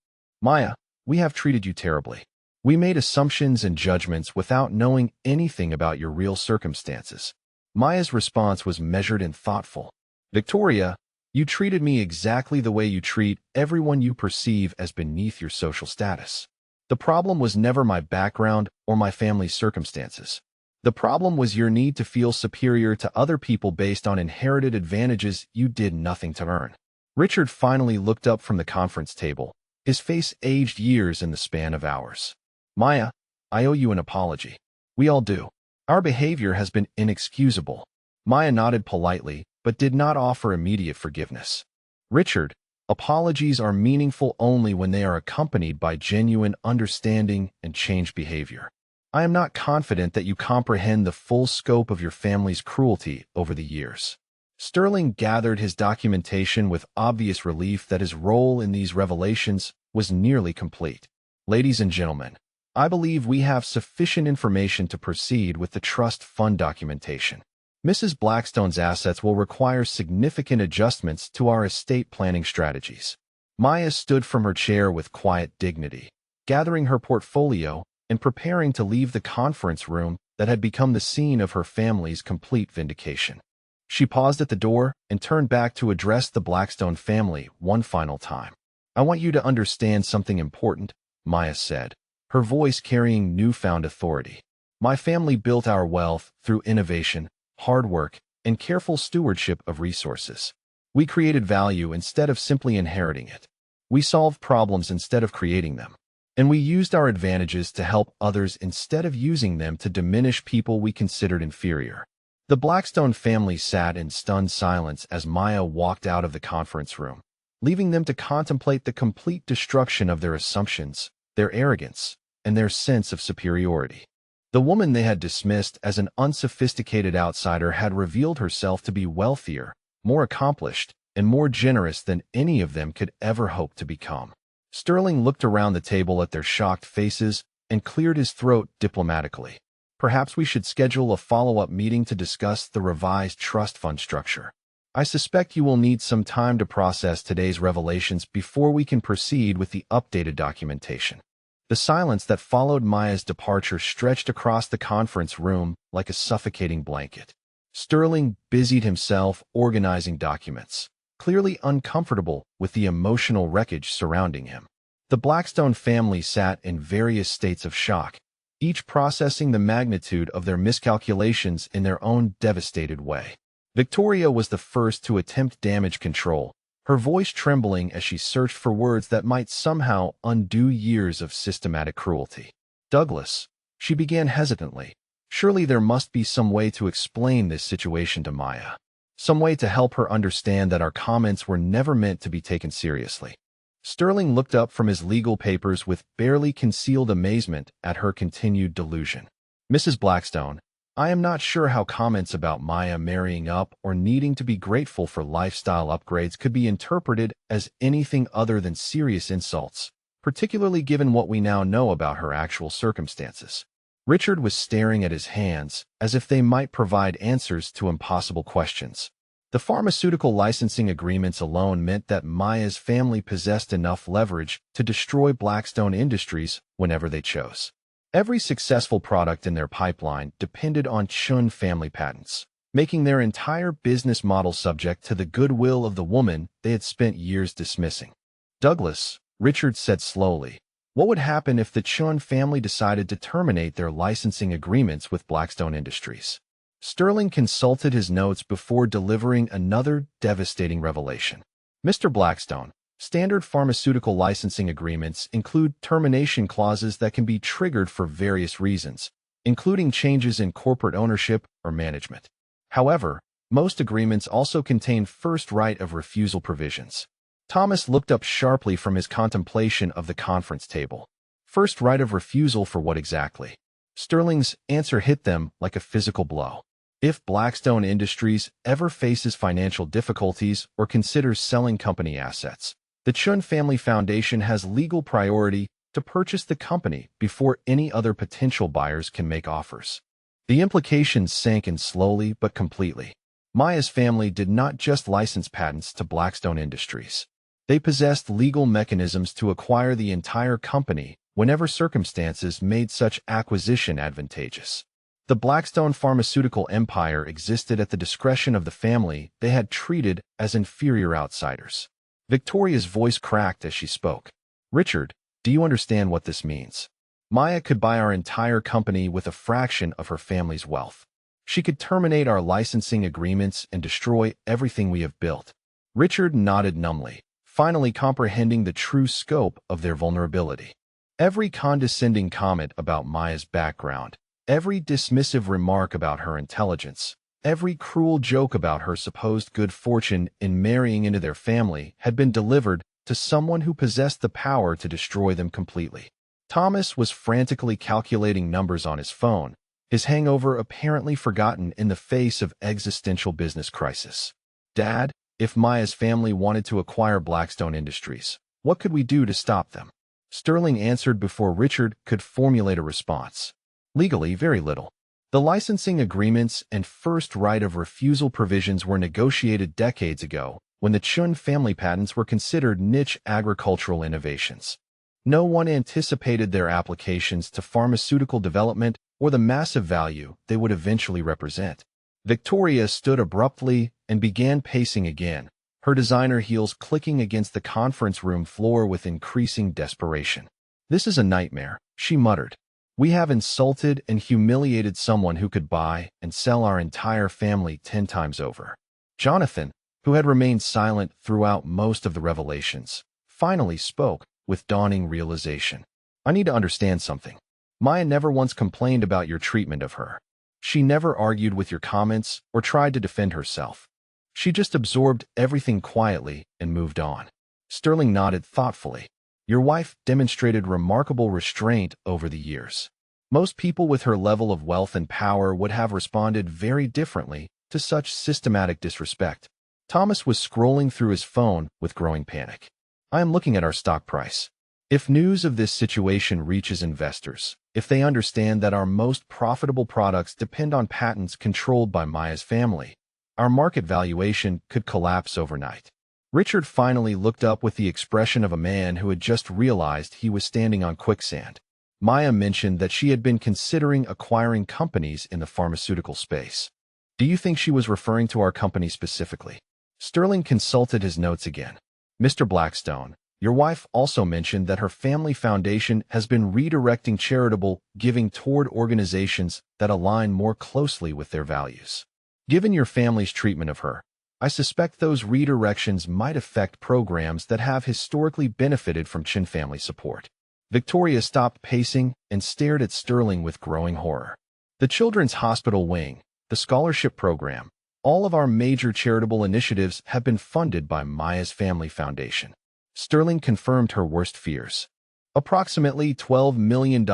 Maya, we have treated you terribly. We made assumptions and judgments without knowing anything about your real circumstances. Maya's response was measured and thoughtful. Victoria, you treated me exactly the way you treat everyone you perceive as beneath your social status. The problem was never my background or my family's circumstances. The problem was your need to feel superior to other people based on inherited advantages you did nothing to earn. Richard finally looked up from the conference table, his face aged years in the span of hours. Maya, I owe you an apology. We all do. Our behavior has been inexcusable. Maya nodded politely, but did not offer immediate forgiveness. Richard, apologies are meaningful only when they are accompanied by genuine understanding and changed behavior. I am not confident that you comprehend the full scope of your family's cruelty over the years. Sterling gathered his documentation with obvious relief that his role in these revelations was nearly complete. Ladies and gentlemen, I believe we have sufficient information to proceed with the trust fund documentation. Mrs. Blackstone's assets will require significant adjustments to our estate planning strategies. Maya stood from her chair with quiet dignity, gathering her portfolio and preparing to leave the conference room that had become the scene of her family's complete vindication. She paused at the door and turned back to address the Blackstone family one final time. I want you to understand something important, Maya said, her voice carrying newfound authority. My family built our wealth through innovation, hard work, and careful stewardship of resources. We created value instead of simply inheriting it. We solved problems instead of creating them. And we used our advantages to help others instead of using them to diminish people we considered inferior. The Blackstone family sat in stunned silence as Maya walked out of the conference room, leaving them to contemplate the complete destruction of their assumptions, their arrogance, and their sense of superiority. The woman they had dismissed as an unsophisticated outsider had revealed herself to be wealthier, more accomplished, and more generous than any of them could ever hope to become. Sterling looked around the table at their shocked faces and cleared his throat diplomatically. Perhaps we should schedule a follow-up meeting to discuss the revised trust fund structure. I suspect you will need some time to process today's revelations before we can proceed with the updated documentation. The silence that followed Maya's departure stretched across the conference room like a suffocating blanket. Sterling busied himself organizing documents, clearly uncomfortable with the emotional wreckage surrounding him. The Blackstone family sat in various states of shock, each processing the magnitude of their miscalculations in their own devastated way. Victoria was the first to attempt damage control, her voice trembling as she searched for words that might somehow undo years of systematic cruelty. Douglas, she began hesitantly. Surely there must be some way to explain this situation to Maya. Some way to help her understand that our comments were never meant to be taken seriously. Sterling looked up from his legal papers with barely concealed amazement at her continued delusion. Mrs. Blackstone, I am not sure how comments about Maya marrying up or needing to be grateful for lifestyle upgrades could be interpreted as anything other than serious insults, particularly given what we now know about her actual circumstances. Richard was staring at his hands as if they might provide answers to impossible questions. The pharmaceutical licensing agreements alone meant that Maya's family possessed enough leverage to destroy Blackstone Industries whenever they chose. Every successful product in their pipeline depended on Chun family patents, making their entire business model subject to the goodwill of the woman they had spent years dismissing. Douglas, Richard said slowly, what would happen if the Chun family decided to terminate their licensing agreements with Blackstone Industries? Sterling consulted his notes before delivering another devastating revelation. Mr. Blackstone, standard pharmaceutical licensing agreements include termination clauses that can be triggered for various reasons, including changes in corporate ownership or management. However, most agreements also contain first right of refusal provisions. Thomas looked up sharply from his contemplation of the conference table. First right of refusal for what exactly? Sterling's answer hit them like a physical blow. If Blackstone Industries ever faces financial difficulties or considers selling company assets, the Chun Family Foundation has legal priority to purchase the company before any other potential buyers can make offers. The implications sank in slowly but completely. Maya's family did not just license patents to Blackstone Industries. They possessed legal mechanisms to acquire the entire company whenever circumstances made such acquisition advantageous. The Blackstone pharmaceutical empire existed at the discretion of the family they had treated as inferior outsiders. Victoria's voice cracked as she spoke. Richard, do you understand what this means? Maya could buy our entire company with a fraction of her family's wealth. She could terminate our licensing agreements and destroy everything we have built. Richard nodded numbly, finally comprehending the true scope of their vulnerability. Every condescending comment about Maya's background, every dismissive remark about her intelligence, every cruel joke about her supposed good fortune in marrying into their family had been delivered to someone who possessed the power to destroy them completely. Thomas was frantically calculating numbers on his phone, his hangover apparently forgotten in the face of existential business crisis. Dad, if Maya's family wanted to acquire Blackstone Industries, what could we do to stop them? Sterling answered before Richard could formulate a response. Legally, very little. The licensing agreements and first right of refusal provisions were negotiated decades ago when the Chun family patents were considered niche agricultural innovations. No one anticipated their applications to pharmaceutical development or the massive value they would eventually represent. Victoria stood abruptly and began pacing again, her designer heels clicking against the conference room floor with increasing desperation. This is a nightmare, she muttered. We have insulted and humiliated someone who could buy and sell our entire family 10 times over. Jonathan, who had remained silent throughout most of the revelations, finally spoke with dawning realization. I need to understand something. Maya never once complained about your treatment of her. She never argued with your comments or tried to defend herself. She just absorbed everything quietly and moved on. Sterling nodded thoughtfully. Your wife demonstrated remarkable restraint over the years. Most people with her level of wealth and power would have responded very differently to such systematic disrespect. Thomas was scrolling through his phone with growing panic. I am looking at our stock price. If news of this situation reaches investors, if they understand that our most profitable products depend on patents controlled by Maya's family, our market valuation could collapse overnight. Richard finally looked up with the expression of a man who had just realized he was standing on quicksand. Maya mentioned that she had been considering acquiring companies in the pharmaceutical space. Do you think she was referring to our company specifically? Sterling consulted his notes again. Mr. Blackstone, your wife also mentioned that her family foundation has been redirecting charitable giving toward organizations that align more closely with their values. Given your family's treatment of her, I suspect those redirections might affect programs that have historically benefited from Chin family support. Victoria stopped pacing and stared at Sterling with growing horror. The Children's Hospital Wing, the scholarship program, all of our major charitable initiatives have been funded by Maya's family foundation. Sterling confirmed her worst fears. Approximately $12 million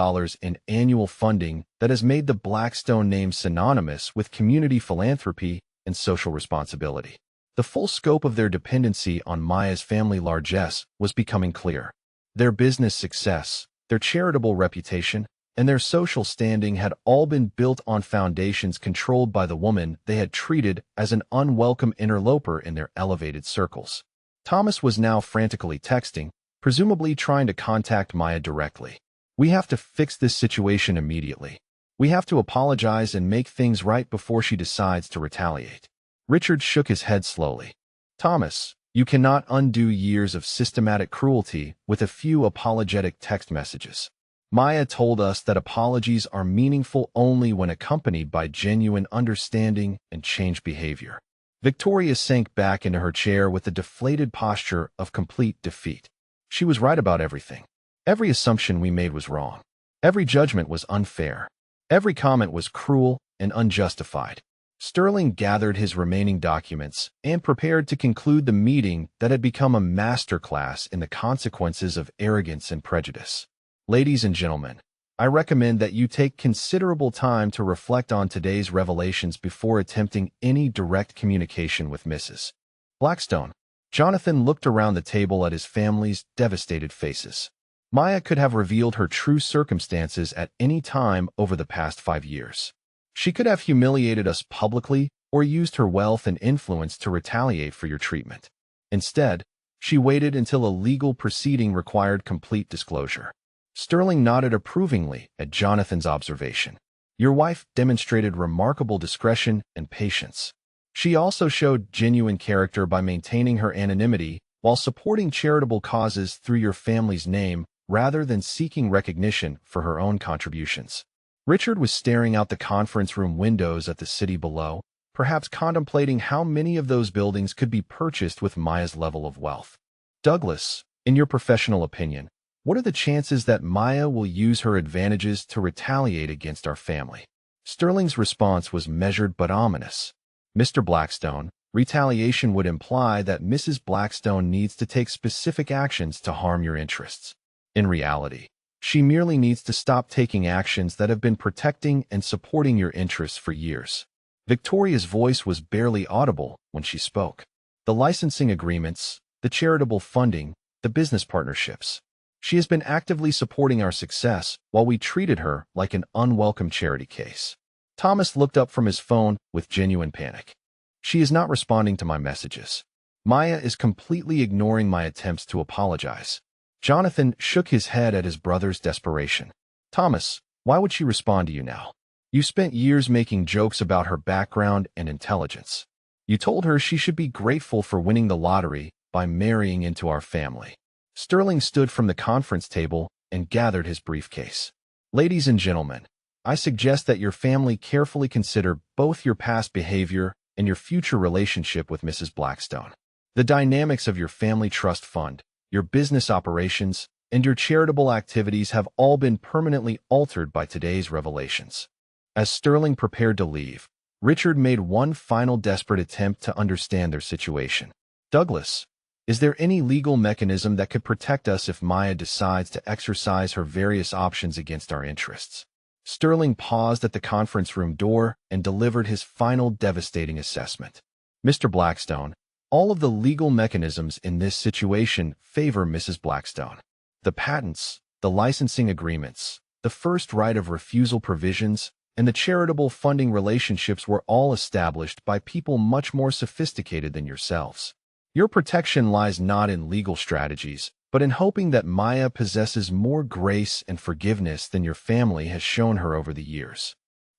in annual funding that has made the Blackstone name synonymous with community philanthropy and social responsibility. The full scope of their dependency on Maya's family largesse was becoming clear. Their business success, their charitable reputation, and their social standing had all been built on foundations controlled by the woman they had treated as an unwelcome interloper in their elevated circles. Thomas was now frantically texting, presumably trying to contact Maya directly. We have to fix this situation immediately. We have to apologize and make things right before she decides to retaliate. Richard shook his head slowly. Thomas, you cannot undo years of systematic cruelty with a few apologetic text messages. Maya told us that apologies are meaningful only when accompanied by genuine understanding and changed behavior. Victoria sank back into her chair with the deflated posture of complete defeat. She was right about everything. Every assumption we made was wrong. Every judgment was unfair. Every comment was cruel and unjustified. Sterling gathered his remaining documents and prepared to conclude the meeting that had become a masterclass in the consequences of arrogance and prejudice. Ladies and gentlemen, I recommend that you take considerable time to reflect on today's revelations before attempting any direct communication with Mrs. Blackstone. Jonathan looked around the table at his family's devastated faces. Maya could have revealed her true circumstances at any time over the past 5 years. She could have humiliated us publicly or used her wealth and influence to retaliate for your treatment. Instead, she waited until a legal proceeding required complete disclosure. Sterling nodded approvingly at Jonathan's observation. Your wife demonstrated remarkable discretion and patience. She also showed genuine character by maintaining her anonymity while supporting charitable causes through your family's name rather than seeking recognition for her own contributions. Richard was staring out the conference room windows at the city below, perhaps contemplating how many of those buildings could be purchased with Maya's level of wealth. Douglas, in your professional opinion, what are the chances that Maya will use her advantages to retaliate against our family? Sterling's response was measured but ominous. Mr. Blackstone, retaliation would imply that Mrs. Blackstone needs to take specific actions to harm your interests. In reality, she merely needs to stop taking actions that have been protecting and supporting your interests for years. Victoria's voice was barely audible when she spoke. The licensing agreements, the charitable funding, the business partnerships. She has been actively supporting our success while we treated her like an unwelcome charity case. Thomas looked up from his phone with genuine panic. She is not responding to my messages. Maya is completely ignoring my attempts to apologize. Jonathan shook his head at his brother's desperation. Thomas, why would she respond to you now? You spent years making jokes about her background and intelligence. You told her she should be grateful for winning the lottery by marrying into our family. Sterling stood from the conference table and gathered his briefcase. Ladies and gentlemen, I suggest that your family carefully consider both your past behavior and your future relationship with Mrs. Blackstone. The dynamics of your family trust fund, your business operations, and your charitable activities have all been permanently altered by today's revelations. As Sterling prepared to leave, Richard made one final desperate attempt to understand their situation. Douglas, is there any legal mechanism that could protect us if Maya decides to exercise her various options against our interests? Sterling paused at the conference room door and delivered his final devastating assessment. Mr. Blackstone, All of the legal mechanisms in this situation favor Mrs. Blackstone. The patents, the licensing agreements, the first right of refusal provisions, and the charitable funding relationships were all established by people much more sophisticated than yourselves. Your protection lies not in legal strategies, but in hoping that Maya possesses more grace and forgiveness than your family has shown her over the years.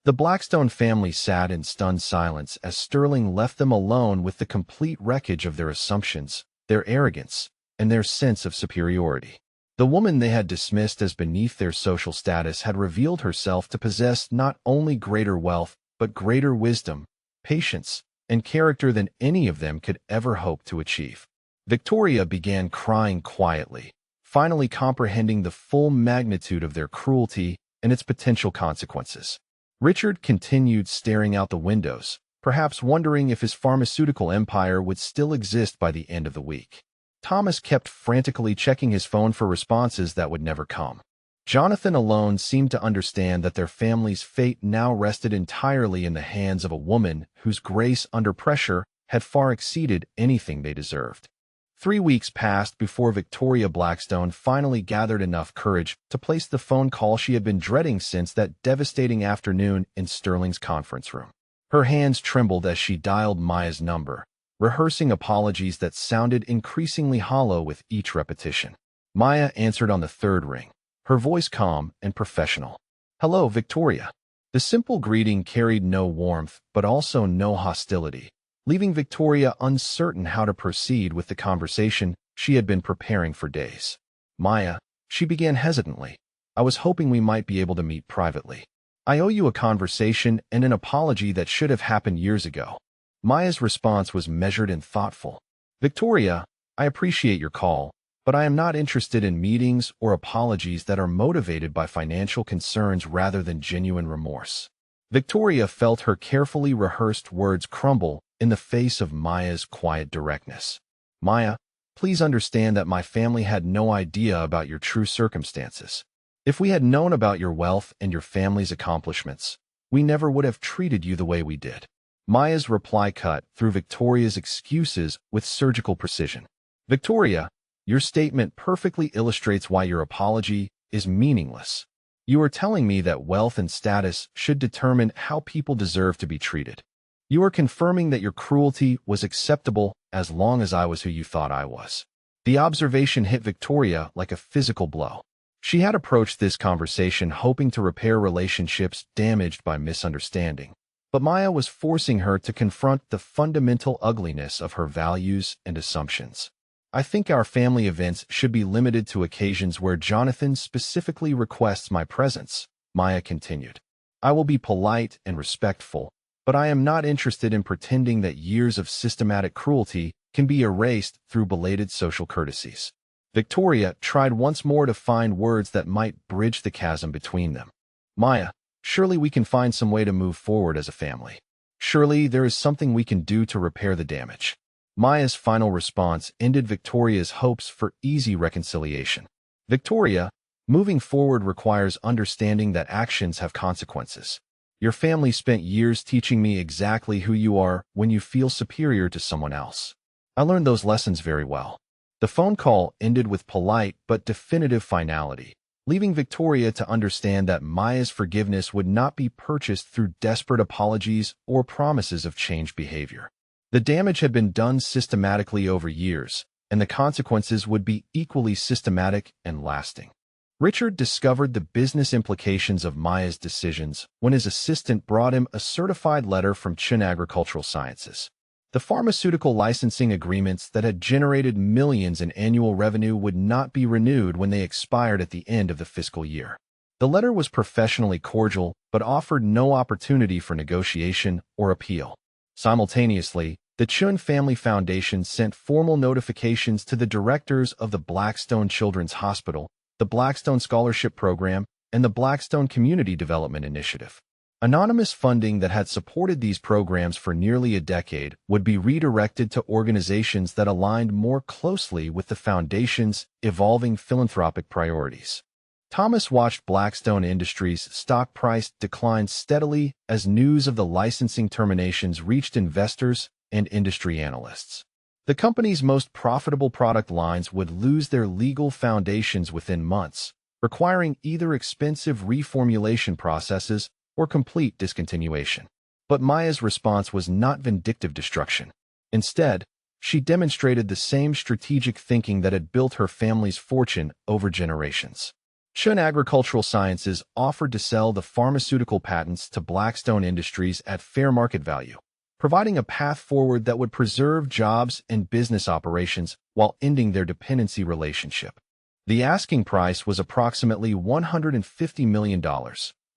The Blackstone family sat in stunned silence as Sterling left them alone with the complete wreckage of their assumptions, their arrogance, and their sense of superiority. The woman they had dismissed as beneath their social status had revealed herself to possess not only greater wealth, but greater wisdom, patience, and character than any of them could ever hope to achieve. Victoria began crying quietly, finally comprehending the full magnitude of their cruelty and its potential consequences. Richard continued staring out the windows, perhaps wondering if his pharmaceutical empire would still exist by the end of the week. Thomas kept frantically checking his phone for responses that would never come. Jonathan alone seemed to understand that their family's fate now rested entirely in the hands of a woman whose grace under pressure had far exceeded anything they deserved. 3 weeks passed before Victoria Blackstone finally gathered enough courage to place the phone call she had been dreading since that devastating afternoon in Sterling's conference room. Her hands trembled as she dialed Maya's number, rehearsing apologies that sounded increasingly hollow with each repetition. Maya answered on the third ring, her voice calm and professional. "Hello, Victoria." The simple greeting carried no warmth, but also no hostility, leaving Victoria uncertain how to proceed with the conversation she had been preparing for days. "Maya," she began hesitantly, "I was hoping we might be able to meet privately. I owe you a conversation and an apology that should have happened years ago." Maya's response was measured and thoughtful. "Victoria, I appreciate your call, but I am not interested in meetings or apologies that are motivated by financial concerns rather than genuine remorse." Victoria felt her carefully rehearsed words crumble in the face of Maya's quiet directness. "Maya, please understand that my family had no idea about your true circumstances. If we had known about your wealth and your family's accomplishments, we never would have treated you the way we did." Maya's reply cut through Victoria's excuses with surgical precision. "Victoria, your statement perfectly illustrates why your apology is meaningless. You are telling me that wealth and status should determine how people deserve to be treated. You are confirming that your cruelty was acceptable as long as I was who you thought I was." The observation hit Victoria like a physical blow. She had approached this conversation hoping to repair relationships damaged by misunderstanding, but Maya was forcing her to confront the fundamental ugliness of her values and assumptions. "I think our family events should be limited to occasions where Jonathan specifically requests my presence," Maya continued. "I will be polite and respectful, but I am not interested in pretending that years of systematic cruelty can be erased through belated social courtesies." Victoria tried once more to find words that might bridge the chasm between them. "Maya, surely we can find some way to move forward as a family. Surely there is something we can do to repair the damage." Maya's final response ended Victoria's hopes for easy reconciliation. "Victoria, moving forward requires understanding that actions have consequences. Your family spent years teaching me exactly who you are when you feel superior to someone else. I learned those lessons very well." The phone call ended with polite but definitive finality, leaving Victoria to understand that Maya's forgiveness would not be purchased through desperate apologies or promises of changed behavior. The damage had been done systematically over years, and the consequences would be equally systematic and lasting. Richard discovered the business implications of Maya's decisions when his assistant brought him a certified letter from Chun Agricultural Sciences. The pharmaceutical licensing agreements that had generated millions in annual revenue would not be renewed when they expired at the end of the fiscal year. The letter was professionally cordial but offered no opportunity for negotiation or appeal. Simultaneously, the Chun Family Foundation sent formal notifications to the directors of the Blackstone Children's Hospital, the Blackstone Scholarship Program, and the Blackstone Community Development Initiative. Anonymous funding that had supported these programs for nearly a decade would be redirected to organizations that aligned more closely with the foundation's evolving philanthropic priorities. Thomas watched Blackstone Industries' stock price decline steadily as news of the licensing terminations reached investors and industry analysts. The company's most profitable product lines would lose their legal foundations within months, requiring either expensive reformulation processes or complete discontinuation. But Maya's response was not vindictive destruction. Instead, she demonstrated the same strategic thinking that had built her family's fortune over generations. Chun Agricultural Sciences offered to sell the pharmaceutical patents to Blackstone Industries at fair market value, providing a path forward that would preserve jobs and business operations while ending their dependency relationship. The asking price was approximately $150 million,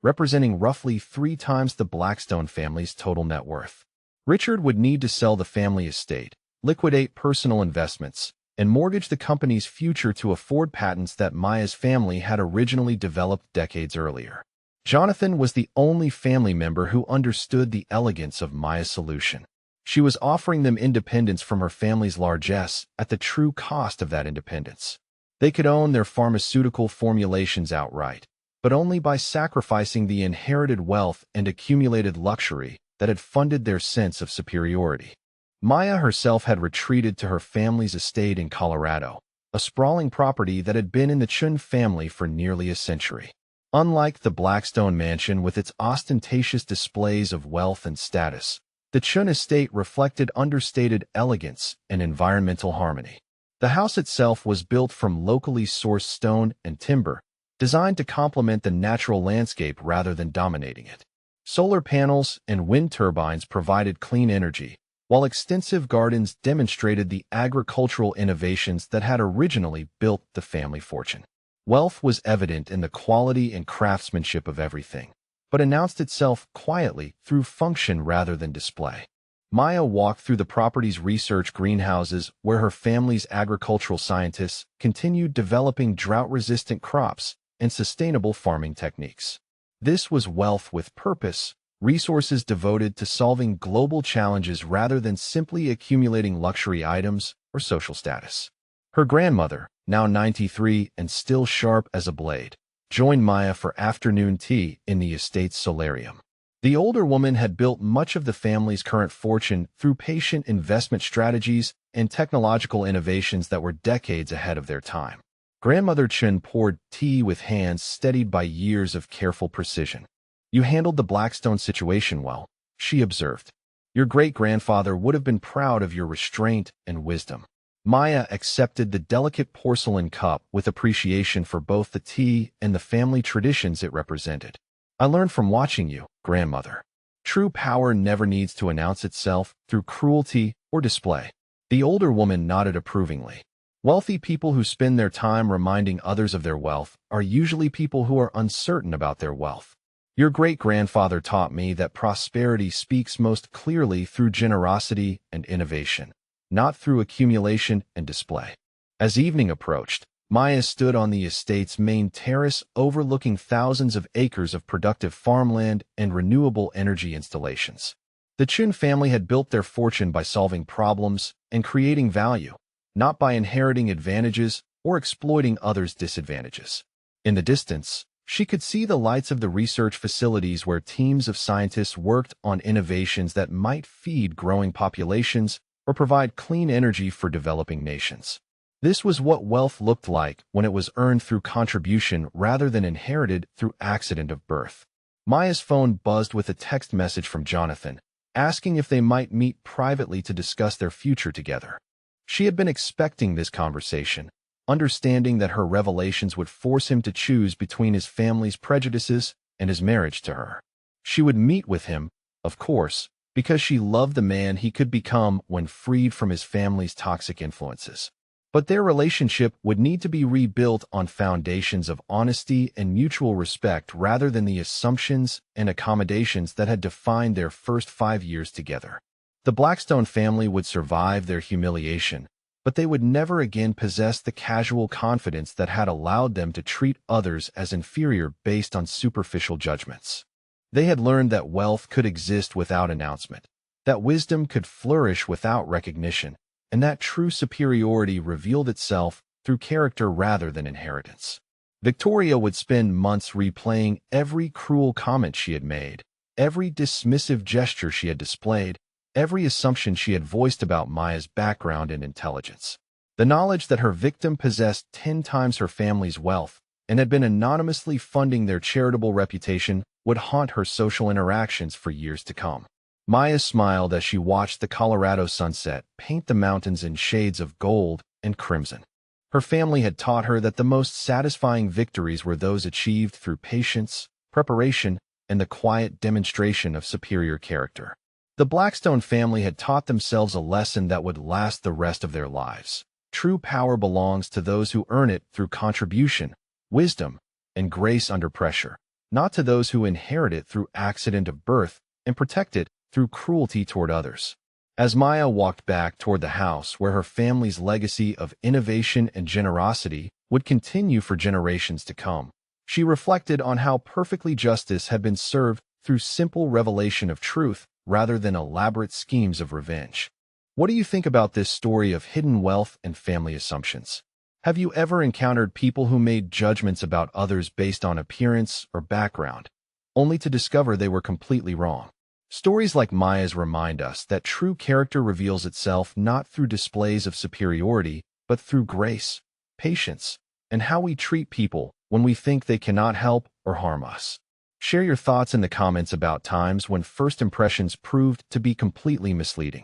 representing roughly 3 times the Blackstone family's total net worth. Richard would need to sell the family estate, liquidate personal investments, and mortgage the company's future to afford patents that Maya's family had originally developed decades earlier. Jonathan was the only family member who understood the elegance of Maya's solution. She was offering them independence from her family's largesse at the true cost of that independence. They could own their pharmaceutical formulations outright, but only by sacrificing the inherited wealth and accumulated luxury that had funded their sense of superiority. Maya herself had retreated to her family's estate in Colorado, a sprawling property that had been in the Chun family for nearly a century. Unlike the Blackstone mansion with its ostentatious displays of wealth and status, the Chun estate reflected understated elegance and environmental harmony. The house itself was built from locally sourced stone and timber, designed to complement the natural landscape rather than dominating it. Solar panels and wind turbines provided clean energy, while extensive gardens demonstrated the agricultural innovations that had originally built the family fortune. Wealth was evident in the quality and craftsmanship of everything, but announced itself quietly through function rather than display. Maya walked through the property's research greenhouses where her family's agricultural scientists continued developing drought-resistant crops and sustainable farming techniques. This was wealth with purpose, resources devoted to solving global challenges rather than simply accumulating luxury items or social status. Her grandmother, now 93 and still sharp as a blade, joined Maya for afternoon tea in the estate's solarium. The older woman had built much of the family's current fortune through patient investment strategies and technological innovations that were decades ahead of their time. Grandmother Chun poured tea with hands steadied by years of careful precision. "You handled the Blackstone situation well," she observed. "Your great-grandfather would have been proud of your restraint and wisdom." Maya accepted the delicate porcelain cup with appreciation for both the tea and the family traditions it represented. "I learned from watching you, grandmother. True power never needs to announce itself through cruelty or display." The older woman nodded approvingly. Wealthy people who spend their time reminding others of their wealth are usually people who are uncertain about their wealth. "Your great-grandfather taught me that prosperity speaks most clearly through generosity and innovation, not through accumulation and display." As evening approached, Maya stood on the estate's main terrace overlooking thousands of acres of productive farmland and renewable energy installations. The Chun family had built their fortune by solving problems and creating value, not by inheriting advantages or exploiting others' disadvantages. In the distance, she could see the lights of the research facilities where teams of scientists worked on innovations that might feed growing populations or provide clean energy for developing nations. This was what wealth looked like when it was earned through contribution rather than inherited through accident of birth. Maya's phone buzzed with a text message from Jonathan, asking if they might meet privately to discuss their future together. She had been expecting this conversation, understanding that her revelations would force him to choose between his family's prejudices and his marriage to her. She would meet with him, of course, because she loved the man he could become when freed from his family's toxic influences. But their relationship would need to be rebuilt on foundations of honesty and mutual respect rather than the assumptions and accommodations that had defined their first 5 years together. The Blackstone family would survive their humiliation, but they would never again possess the casual confidence that had allowed them to treat others as inferior based on superficial judgments. They had learned that wealth could exist without announcement, that wisdom could flourish without recognition, and that true superiority revealed itself through character rather than inheritance. Victoria would spend months replaying every cruel comment she had made, every dismissive gesture she had displayed, every assumption she had voiced about Maya's background and intelligence. The knowledge that her victim possessed 10 times her family's wealth and had been anonymously funding their charitable reputation would haunt her social interactions for years to come. Maya smiled as she watched the Colorado sunset paint the mountains in shades of gold and crimson. Her family had taught her that the most satisfying victories were those achieved through patience, preparation, and the quiet demonstration of superior character. The Blackstone family had taught themselves a lesson that would last the rest of their lives. True power belongs to those who earn it through contribution, wisdom, and grace under pressure, not to those who inherit it through accident of birth and protect it through cruelty toward others. As Maya walked back toward the house where her family's legacy of innovation and generosity would continue for generations to come, she reflected on how perfectly justice had been served through simple revelation of truth rather than elaborate schemes of revenge. What do you think about this story of hidden wealth and family assumptions? Have you ever encountered people who made judgments about others based on appearance or background, only to discover they were completely wrong? Stories like Maya's remind us that true character reveals itself not through displays of superiority, but through grace, patience, and how we treat people when we think they cannot help or harm us. Share your thoughts in the comments about times when first impressions proved to be completely misleading.